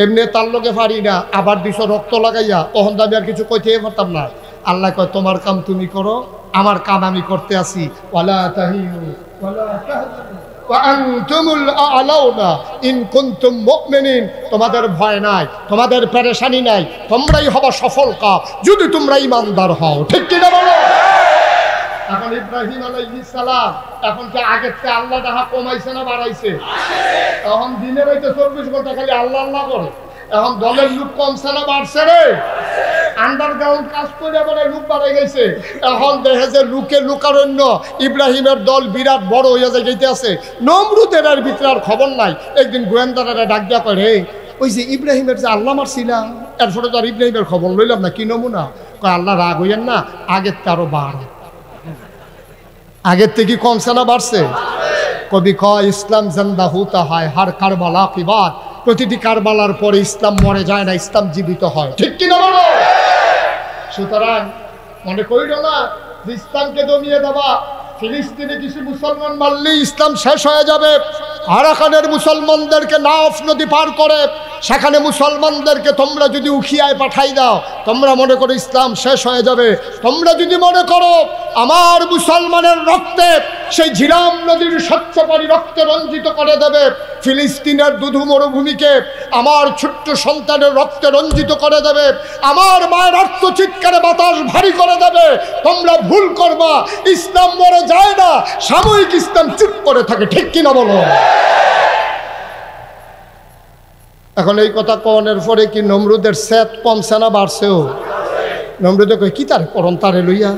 এমনি তার লগে পারি না, আবার দিছো রক্ত লাগাইয়া, তখন আমি আর কিছু কইতে পারতাম না। আল্লাহ কয় তোমার কাম তুমি করো, আমার কাম আমি করতে আসি। ওয়ালা তাহিনু ওয়ালা তাহজানু ওয়া আনতুমুল আ'লাউনা ইন কুনতুম মুমিনিন, তোমাদের ভয় নাই, তোমাদের পেরেশানি নাই, তোমরাই হবা সফল কাম যদি তোমরা ঈমানদার হও, ঠিক কি না বলো। এখন ইব্রাহিম আলাইহিস সালাম এখন কি আগের চেয়ে আল্লাহ দেখা কমাইছে না বাড়াইছে? এখন দিনের হইতে 24 ঘন্টা খালি আল্লাহ আল্লাহ করে, এখন দলের লোক কমছে না বাড়ছে রে? আন্ডারগ্রাউন্ড কাজ করে বলে লোক বাড়াই গেছে। এখন দেখে যে লোকে লোকারণ্য, ইব্রাহিমের দল বিরাট বড় হইয়া যায় গেতে আছে, নমরুদের আর ভিতরে আর খবর নাই। একদিন গোয়েন্দারা ডাক দেওয়া করে, ওই যে ইব্রাহিমের যে আল্লাহ মারছিলাম, এরপরে তো আর ইব্রাহিমের খবর লইলাম না, কি নমুনা? কয় আল্লাহ রাগ হইয়েন না, আগের তারও বাড়ে, আগের থেকে কমছে না বাড়ছে? কবি কয় ইসলাম জিন্দা হুতা হয় হার কারবালা কি বাত, প্রতিটি কারবালার পরে ইসলাম মরে যায় না, ইসলাম জীবিত হয়, ঠিক কিনা বলো। সুতরাং মনে করিল না যে ইসলামকে দমিয়ে দেওয়া, ফিলিস্তিনে কিছু মুসলমান মারলেই ইসলাম শেষ হয়ে যাবে। আরাকানের মুসলমানদেরকে নাফ নদী পার করে সেখানে মুসলমানদেরকে তোমরা যদি উখিয়ায় পাঠাই দাও, তোমরা মনে করো ইসলাম শেষ হয়ে যাবে। তোমরা যদি মনে করো আমার মুসলমানের রক্তে সেই ঝিলাম নদীর স্বচ্ছ পানি রক্তে রঞ্জিত করে দেবে, ফিলিস্তিনের দুধু মরুভূমিকে আমার ছোট্ট সন্তানের রক্তে রঞ্জিত করে দেবে, আমার মায়ের রক্ত চিৎকারে বাতাস ভারী করে দেবে, তোমরা ভুল করবা। ইসলাম মরে যায় না, সাময়িক ইসলাম চুপ করে থাকে, ঠিক কিনা বলো। এখন এই কথা কনের পরে কি নমরুদের সেট কমছে না বাড়ছেও? নমরুদে কই কি তার করন তারে লইয়া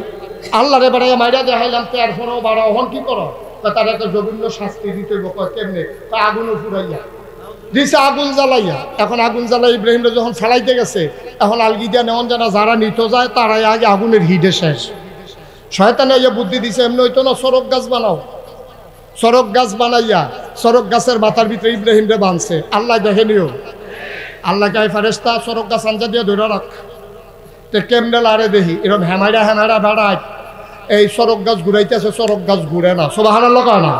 আল্লাহরে বাড়াইয়া মাইরা দেখাইলাম, তার ফোনও বাড়াও, হন কি করো? তার একটা জঘন্য শাস্তি দিতে কেমনে? আগুনও ফুরাইয়া দিছে, আগুন জ্বালাইয়া। এখন আগুন জ্বালাই ইব্রাহিমরা যখন ফেলাইতে গেছে, এখন আলগি দিয়া নেওয়ান জানা যারা নিত যায় তারাই আগে আগুনের হিডে শেষ। শয়তানে ইয়া বুদ্ধি দিছে, এমনি হইতো না, সরক গাছ বানাও। সরক গাছ বানাইয়া সরক গাছের মাথার ভিতরে ইব্রাহিমরে বাঁধছে। আল্লাহ দেখে নিও, আল্লাহ কে ফেরেশতা সরক গাছ আঞ্জা দিয়ে ধরে রাখ, তো কেমনে লারে দেখি এরকম হেমাইরা হেমাইরা বেড়ায়, এই সরক গাছ ঘুরাইতেছে, সরক গাছ ঘুরে না, সুবহানাল্লাহ কয় না,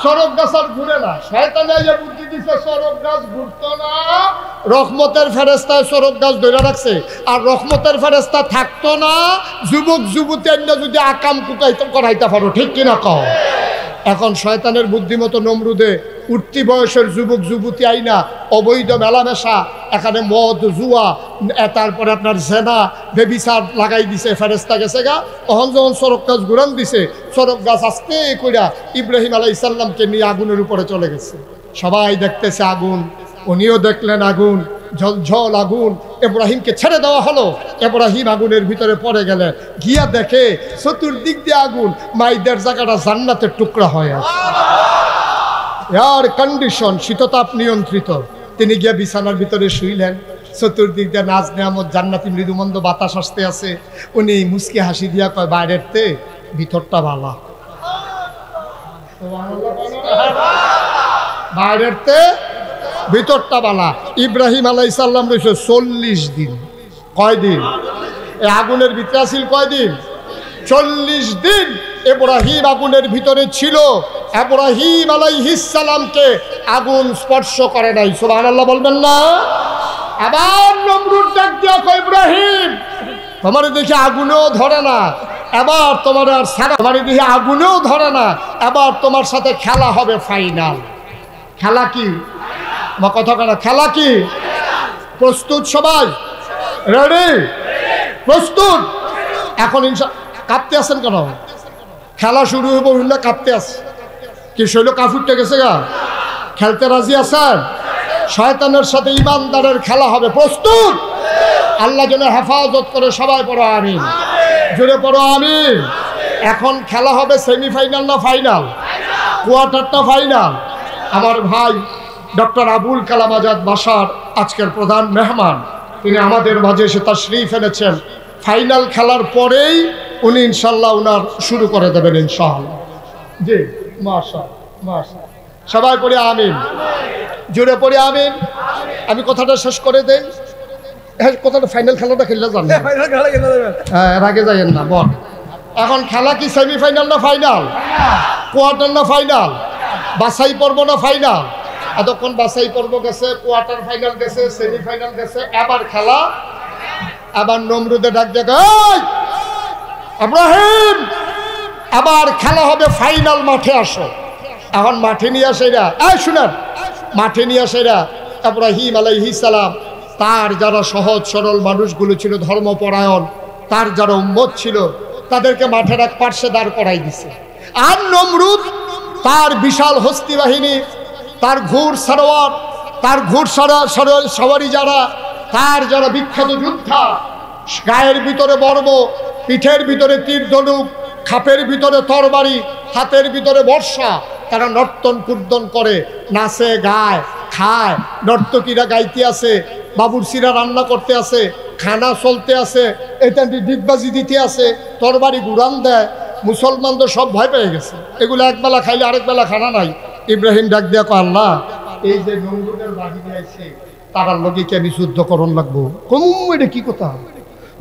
সরক গাছ আর ঘুরে না। শয়তানে ইয়া বুদ্ধি দিছে, সরক গাছ ঘুরতো না, রহমতের ফেরেশতায় সরক গাছ ধরে রাখছে, আর রহমতের ফেরেশতা থাকতো না, যুবক যুবতী যদি আকাম কুকাইতে করাইতে পারো, ঠিক কিনা কও। এখন শয়তানের বুদ্ধিমতো নমরুদে উঠতি বয়সের যুবক যুবতী আইনা অবৈধ মেলামেশা, এখানে মদ জুয়া, তারপরে আপনার জেনা বেবিচার লাগাই দিছে, ফেরেশতা গেছে গা। তখন যখন সরক গাছ ঘুরান দিছে, সরক গাছ আস্তে কইরা ইব্রাহিম আলাইহিস সালামকে নিয়ে আগুনের উপরে চলে গেছে। সবাই দেখতেছে আগুন, উনিও দেখলেন আগুন, ঝলঝল আগুন। ইব্রাহিমকে ছেড়ে দেওয়া হলো। ইব্রাহিম আগুনের ভিতরে পড়ে গেলেন। গিয়া দেখে চতুর্দিক দিয়ে আগুন, মাইদের জায়গাটা জান্নাতের টুকরা হয়ে আছে। এয়ার কন্ডিশন, শীততাপ নিয়ন্ত্রিত। তিনি গিয়া বিছানার ভিতরে শুইলেন। চতুর্দিক দিয়ে নাচ নেয়ামত, জান্নাতি মৃদুমন্দ বাতাস আসতে আছে। উনি মুচকি হাসি দিয়া কয়, বাইরের তে ভিতরটা ভালা, বাইরের তে ভিতরটা বালা। ইব্রাহিম আলাইহিস সালাম রয়েছে 40 দিন। কয়দিন? এই আগুনের ভিতরে আছিল কয়দিন? 40 দিন ইব্রাহিম আগুনের ভিতরে ছিল। ইব্রাহিম আলাইহিস সালামকে আগুন স্পর্শ করে নাই। সুবহানাল্লাহ বলবেন না? আবার নমরুদ ডাক দিয়া কয়, ইব্রাহিম তোমার দেখি আগুনেও ধরে না, এবার তোমার আর সারা, তোমার দেখি আগুনেও ধরে না, এবার তোমার সাথে খেলা হবে ফাইনাল। খেলা কি? আমার কথা কেন? খেলা কি? প্রস্তুত সবাই? রেডি? প্রস্তুত? এখন কাঁপতে আছেন কেন? খেলা শুরু হইব হইলে কাঁপতে আছে কি? শৈল কাফুরতে গেছে গা? খেলতে রাজি আছেন? শয়তানের সাথে ইমানদারের খেলা হবে। প্রস্তুত? আল্লাহ যেন হেফাজত করে। সবাই পড়ো আমিন, জোরে পড়ো আমিন। এখন খেলা হবে সেমিফাইনাল না ফাইনাল? কোয়ার্টারটা ফাইনাল। আমার ভাই ডক্টর আবুল কালাম আজাদ বাসার আজকের প্রধান মেহমান, তিনি আমাদের মাঝে এসে তাশরীফ এনেছেন। ফাইনাল খেলার পরেই উনি ইনশাল্লাহ উনার শুরু করে দেবেন ইনশাআল্লাহ। জি, মাশাআল্লাহ মাশাআল্লাহ। সবাই পড়ে আমিন, জোরে পড়ে আমিন। আমি কথাটা শেষ করে দেই। কথাটা ফাইনাল খেলাটা খেললে জানেন, হ্যাঁ এর আগে যাইয়েন না। বল, এখন খেলা কি সেমিফাইনাল না ফাইনাল? কোয়ার্টার না ফাইনাল? বাছাই পর্ব না ফাইনাল? এতক্ষণ বাছাই পর্ব গেছে, কোয়ার্টার ফাইনাল গেছে, সেমিফাইনাল গেছে, এবার খেলা। আবার নমরুদে ডাক দেয়, ইব্রাহিম আবার খেলা হবে ফাইনাল, মাঠে আসো। এখন মাঠে নিয়ে আসে এরা, শুনেন, মাঠে নিয়ে আসে এরা ইব্রাহিম আলাইহিস সালাম তার যারা সহজ সরল মানুষগুলো ছিল, ধর্মপরায়ণ, তার যারা উম্মত ছিল, তাদেরকে মাঠের এক পার্শ্বে দাঁড় করাই দিছে। আর নমরুদ তার বিশাল হস্তি বাহিনী, তার ঘোড় সারোয়ার, তার ঘোড় সওয়ারি যারা, তার যারা বিখ্যাত যোদ্ধা, গায়ের ভিতরে বর্ম, পিঠের ভিতরে তীর ধনুক, খাপের ভিতরে তরবারি, হাতের ভিতরে বর্ষা, তারা নর্তন কুর্দন করে, নাচে, গায়, খায়। নর্তকীরা গাইতে আছে, বাবুরসিরা রান্না করতে আছে, খানা চলতে আছে, এটা ডিগবাজি দিতে আছে, তরবারি গুড়ান দেয়। মুসলমানদের সব ভয় পেয়ে গেছে। এগুলো একবেলা খাইলে আরেক বেলা খানা নাই। ইব্রাহিম ডাক দিয়া কয়, আল্লাহ এই যে নমরুদের বাহিনী আছে, তারার লগে কি আমি যুদ্ধ করণ লাগবো? এটা কি কথা?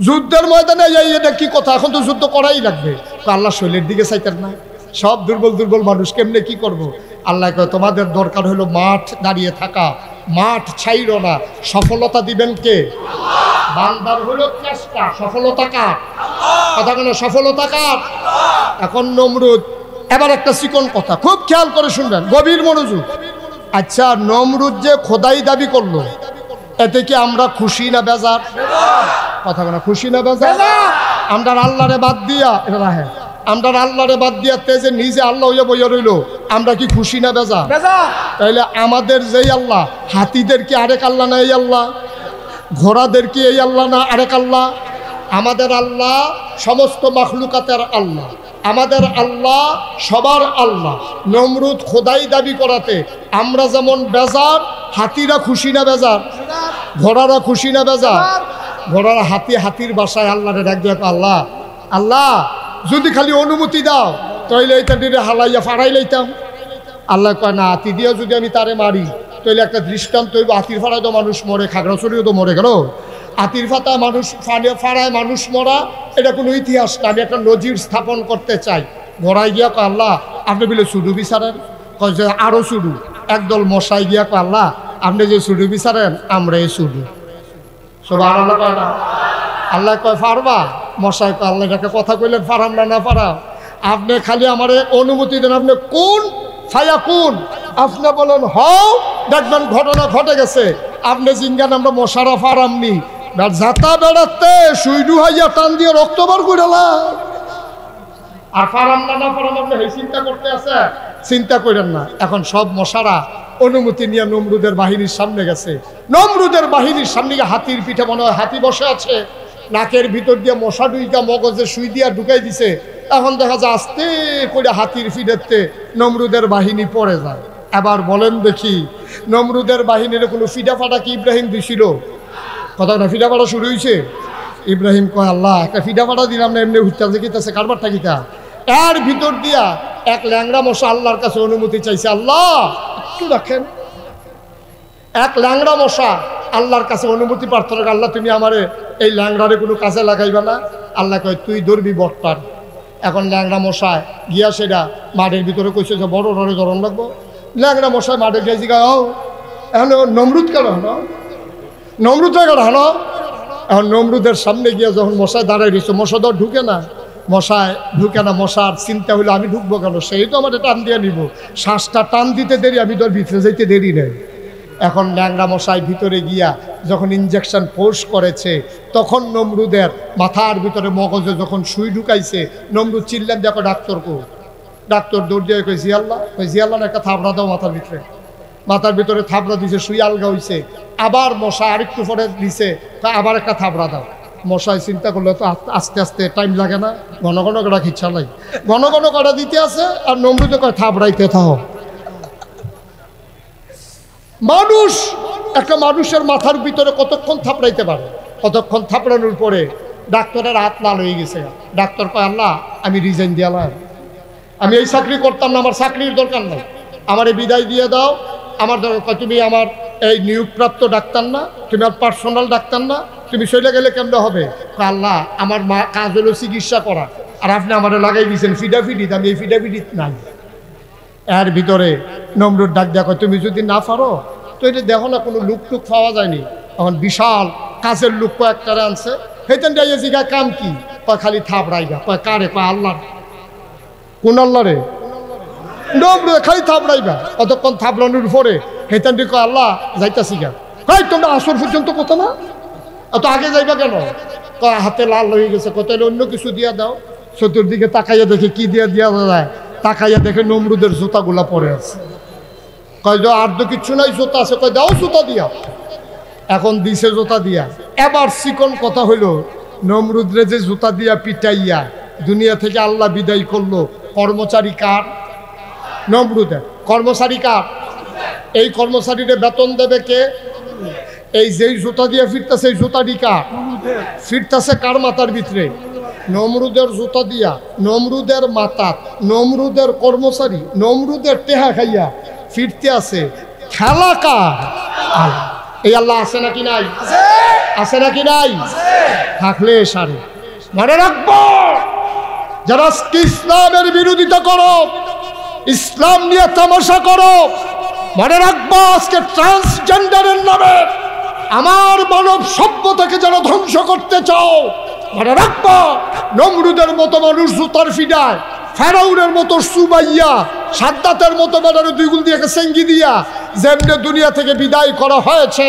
যুদ্ধের ময়দানে এটা কি কথা? এখন তো যুদ্ধ করাই লাগবে। আল্লাহ শৈলের দিকে চাইতেন না? সব দুর্বল দুর্বল মানুষ, কেমনে কি করব? আল্লাহ কয়, তোমাদের দরকার হলো মাঠ দাঁড়িয়ে থাকা, মাঠ ছাইরো না। সফলতা দিবেন কে? বান্দার হলো চেষ্টা, সফলতা কার? কথা কেন? সফলতা কার? এখন নমরুদ, এবার একটা চিকন কথা খুব খেয়াল করে শুনবেন, গভীর মনোযোগ। আচ্ছা, নমরুদ যে খোদাই দাবি করলো, এতে কি আমরা খুশি না বেজার? কথা কেন? খুশি না বেজার? আমরা আল্লাহরে বাদ দিয়া, এটা রাহে, আমরা আল্লাহরে বাদ দিয়া তেজে নিজে আল্লাহ হইয়া বইয়া রইল, আমরা কি খুশি না বেজার? তাইলে আমাদের যেই আল্লাহ, হাতিদের কি আরেক আল্লাহ না এই আল্লাহ? ঘোড়াদের কি এই আল্লাহ না আরেক আল্লাহ? আমাদের আল্লাহ সমস্ত মাখলুকাতের আল্লাহ, আমাদের আল্লাহ সবার আল্লাহ। নমরুদ খোদাই দাবি করাতে আমরা যেমন বেজার, হাতিরা খুশি না বেজার? ঘোড়ারা খুশি না বেজার? ঘোড়ারা হাতির বাসায় আল্লাহরে ডাক দিয়ে, আল্লাহ আল্লাহ যদি খালি অনুমতি দাও তাইলে এইটা দিলে হালাইয়া ফাড়াই লইতাম। আল্লাহ কয়, না, হাতি দিয়ে যদি আমি তারে মারি তাইলে একটা দৃষ্টান্ত হইব, হাতির ফাড়ায় তো মানুষ মরে, খাগড়াছড়িও তো মরে গেল। হাতির ফাতা মানুষ ফাড়ায় মানুষ মরা, এটা কোনো ইতিহাস না। আমি একটা নজির স্থাপন করতে চাই। ঘোড়ায় গিয়া কয়, আল্লাহ আপনি বলে সুডু বিচারেন? কয় যে আরও সুডু। একদল মশাই গিয়া কয়, আল্লাহ আপনি যে সুডু বিচারেন, আমরা এই সুডু। সব আল্লাহ কয় না? আল্লাহ কয় ফারবা? মশাই কয়, আল্লাহ এটাকে কথা কইলেন, ফারাম না না ফারাম? আপনি খালি আমার অনুমতি দেন, আপনি কোন ফায়া কোন, আপনি বলেন হও, দেখবেন ঘটনা ঘটে গেছে। আপনি জিঙ্গান আমরা মশারা ফারামনি, যাতা বেড়াতে সুইডু হাইয়া টান দিয়ে রক্ত বার কইরালা। আর ফারাম না না ফারাম আপনি এই চিন্তা করতে আছে? চিন্তা করেন না। এখন সব মশারা অনুমতি নিয়ে নমরুদের বাহিনীর সামনে গেছে। নমরুদের বাহিনীর সামনে গিয়ে হাতির পিঠে মনে হয় হাতি বসে আছে, নাকের ভিতর দিয়ে মশা ডুইকা মগজে সুই দিয়া ঢুকাই দিছে। এখন দেখা যায় আস্তে করে হাতির ফিডেতে নমরুদের বাহিনী পড়ে যায়। এবার বলেন দেখি, নমরুদের বাহিনীর কোনো ফিডা ফাটা কি ইব্রাহিম দিছিল? কথা না, ফিডা ফাটা শুরু হয়েছে। ইব্রাহিম কয়, আল্লাহ একটা ফিডা ফাটা দিলাম না, এমনি হুটটা দেখিতেছে কারবার থাকিতা। এর ভিতর দিয়া এক ল্যাংড়া মশা আল্লাহর কাছে অনুমতি চাইছে, আল্লাহ একটু রাখেন। এক ল্যাংড়া মশা আল্লাহর কাছে অনুমতি প্রার্থনা করে, আল্লাহ তুমি আমারে এই ল্যাংড়ারে কোনো কাজে লাগাইবা না। আল্লাহ কয়, তুই ধরবি বট্টার। এখন ল্যাংড়া মশায় গিয়া সেটা মাঠের ভিতরে কইছে যে বড় ধরে ধরন লাগবো। ল্যাংড়া মশায় মাঠে গিয়ে জিগা, ও এখন নমরুদ কেন হলো, নমরুদ কেন হলো। এখন নমরুদের সামনে গিয়ে যখন মশায় দাঁড়াই রয়েছে, মশা ধর ঢুকে না, মশায় ঢুকে না। মশার চিন্তা হলো আমি ঢুকবো কেন, সেই তো আমাদের টান দিয়ে নিব, শ্বাসটা টান দিতে দেরি, আমি তোর ভিতরে যাইতে দেরি নেই। এখন ল্যাংড়া মশাই ভিতরে গিয়া যখন ইঞ্জেকশন ফোর্স করেছে, তখন নমরুদের মাথার ভিতরে মগজে যখন সুই ঢুকাইছে, নমরুদ চিল্লেন, দেখো ডাক্তার কো। ডাক্তার দৌড় দিয়ে কই জিয়াল্লাহ, কই জিয়াল্লাহ একটা থাবড়া দাও মাথার ভিতরে। মাথার ভিতরে থাবড়া দিছে, সুই আলগা হইছে। আবার মশা আরেকটু পরে দিছে, আবার একটা থাবড়া দাও। মশাই চিন্তা করলে তো আস্তে আস্তে টাইম লাগে না, ঘন ঘন করা ইচ্ছা নাই, ঘন ঘন করা দিতে আছে। আর নমরুদে কয় থাবড়াইতে থাও। মানুষ একটা মানুষের মাথার ভিতরে কতক্ষণ থাপড়াইতে পারে? কতক্ষণ থাপড়ানোর পরে ডাক্তারের হাত লাল হয়ে গেছে। ডাক্তার কয়, আল্লাহ আমি রিজাইন দিয়ালাম, আমি এই চাকরি করতাম না, আমার চাকরির দরকার নাই, আমারে বিদায় দিয়ে দাও। আমার দরকার, তুমি আমার এই নিয়োগপ্রাপ্ত ডাক্তার না, তুমি আর পার্সোনাল ডাক্তার না, তুমি চলে গেলে কেমন হবে? আল্লাহ আমার কাজ হলো চিকিৎসা করা, আর আপনি আমারে লাগাই দিয়েছেন ফিডাফিডিত, আমি এই ফিডাফিডিত নাই। এর ভিতরে নমরুদ ডাক দেখো, তুমি যদি না পারো তো এটা দেখো না, কোনো লুক টুক পাওয়া যায়নি। তখন বিশাল কাজের লুক কয়েকটারে আনছে। হেতেন ডাইয়া জিগা কাম কি? কয় খালি থাপড়াইগা। কয় কারে? কয় আল্লাহ। কোন আল্লাহ রে? নমরুদ খালি থাপড়াইবা। কতক্ষণ থাপড়ানোর পরে হেতেন ডি কয়, আল্লাহ যাইতাছি গা। কয় তোমরা আসর পর্যন্ত কত না, অত আগে যাইবা কেন? কয় হাতে লাল হয়ে গেছে। কত অন্য কিছু দিয়া দাও। চতুর্দিকে তাকাইয়া দেখে কি দিয়া যায়, তাকাইয়া দেখে নমরুদের জুতাগুলা পরে আছে। কয় যে আর তো কিচ্ছু নাই, জুতা আছে। কয় দাও জুতা দিয়া। এখন দিছে জুতা দিয়া। এবার চিকন কথা হইল, নমরুদরে যে জুতা দিয়া পিটাইয়া দুনিয়া থেকে আল্লাহ বিদায় করলো, কর্মচারী কার? নমরুদের। কর্মচারী কার? এই কর্মচারীরে বেতন দেবে কে? এই যেই জুতা দিয়া ফিরতেছে, এই জুতাটি কার? ফিরতেছে কার মাথার ভিতরে? নমরুদের জুতা দিয়া, নমরুদের মাতা, নমরুদের কর্মচারী, নমরুদের টেহা খাইয়া ফিরতে আছে। খেলা কার? এই আল্লাহ আছে নাকি নাই? আছে নাকি নাই? থাকলে সারে মনে রাখবো, যারা ইসলামের বিরোধিতা করো, ইসলাম নিয়ে তামাশা করো, মনে রাখবো আজকে ট্রান্সজেন্ডারের নামে আমার মানব সভ্যতাকে যারা ধ্বংস করতে চাও, মনে রাখবো নমরুদের মতো মানুষ জুতার ফিডায়, ফেরাউনের মতো সুবাইয়া, সাদ্দাতের মতো বেড়ারে দুইগুল দিয়ে সেঙ্গি দিয়া যেমনি দুনিয়া থেকে বিদায় করা হয়েছে,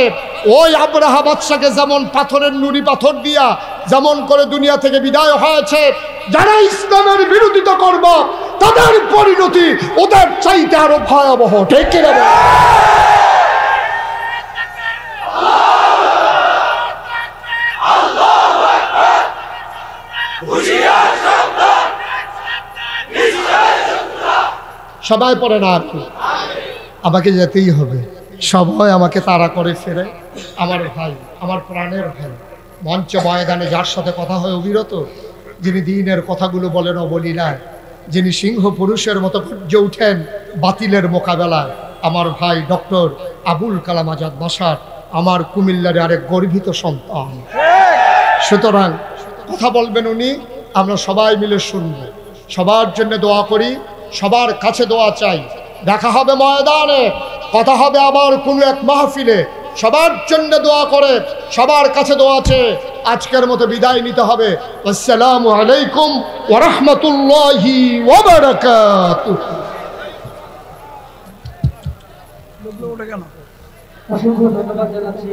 ওই আব্রাহা বাদশাকে যেমন পাথরের নুড়ি পাথর দিয়া যেমন করে দুনিয়া থেকে বিদায় হয়েছে, যারা ইসলামের বিরোধিতা করব তাদের পরিণতি ওদের চাইতে আরো ভয়াবহ। ঠিক কিনা? সবাই পড়ে না, আপনি আমাকে যেতেই হবে। সবাই আমাকে তাড়া করে ফেরে। আমার ভাই, আমার প্রাণের ভাই, মঞ্চ ময়দানে যার সাথে কথা হয় অবিরত, যিনি দিনের কথাগুলো বলেন অবলীলায়, যিনি সিংহ পুরুষের মতো গর্জে উঠেন বাতিলের মোকাবেলায়, আমার ভাই ডক্টর আবুল কালাম আজাদ বাসার, আমার কুমিল্লার আরেক গর্বিত সন্তান। সুতরাং কথা বলবেন উনি, আমরা সবাই মিলে শুনব। সবার জন্য দোয়া করি, সবার কাছে দোয়া চাই। দেখা হবে ময়দানে, কথা হবে আবার কোনো এক মাহফিলে। সবার জন্য দোয়া করে, সবার কাছে দোয়া আছে। আজকের মতো বিদায় নিতে হবে। আসসালামু আলাইকুম ওয়া রাহমাতুল্লাহি ওয়া বারাকাতুহু। অসংখ্য ধন্যবাদ জানাচ্ছি।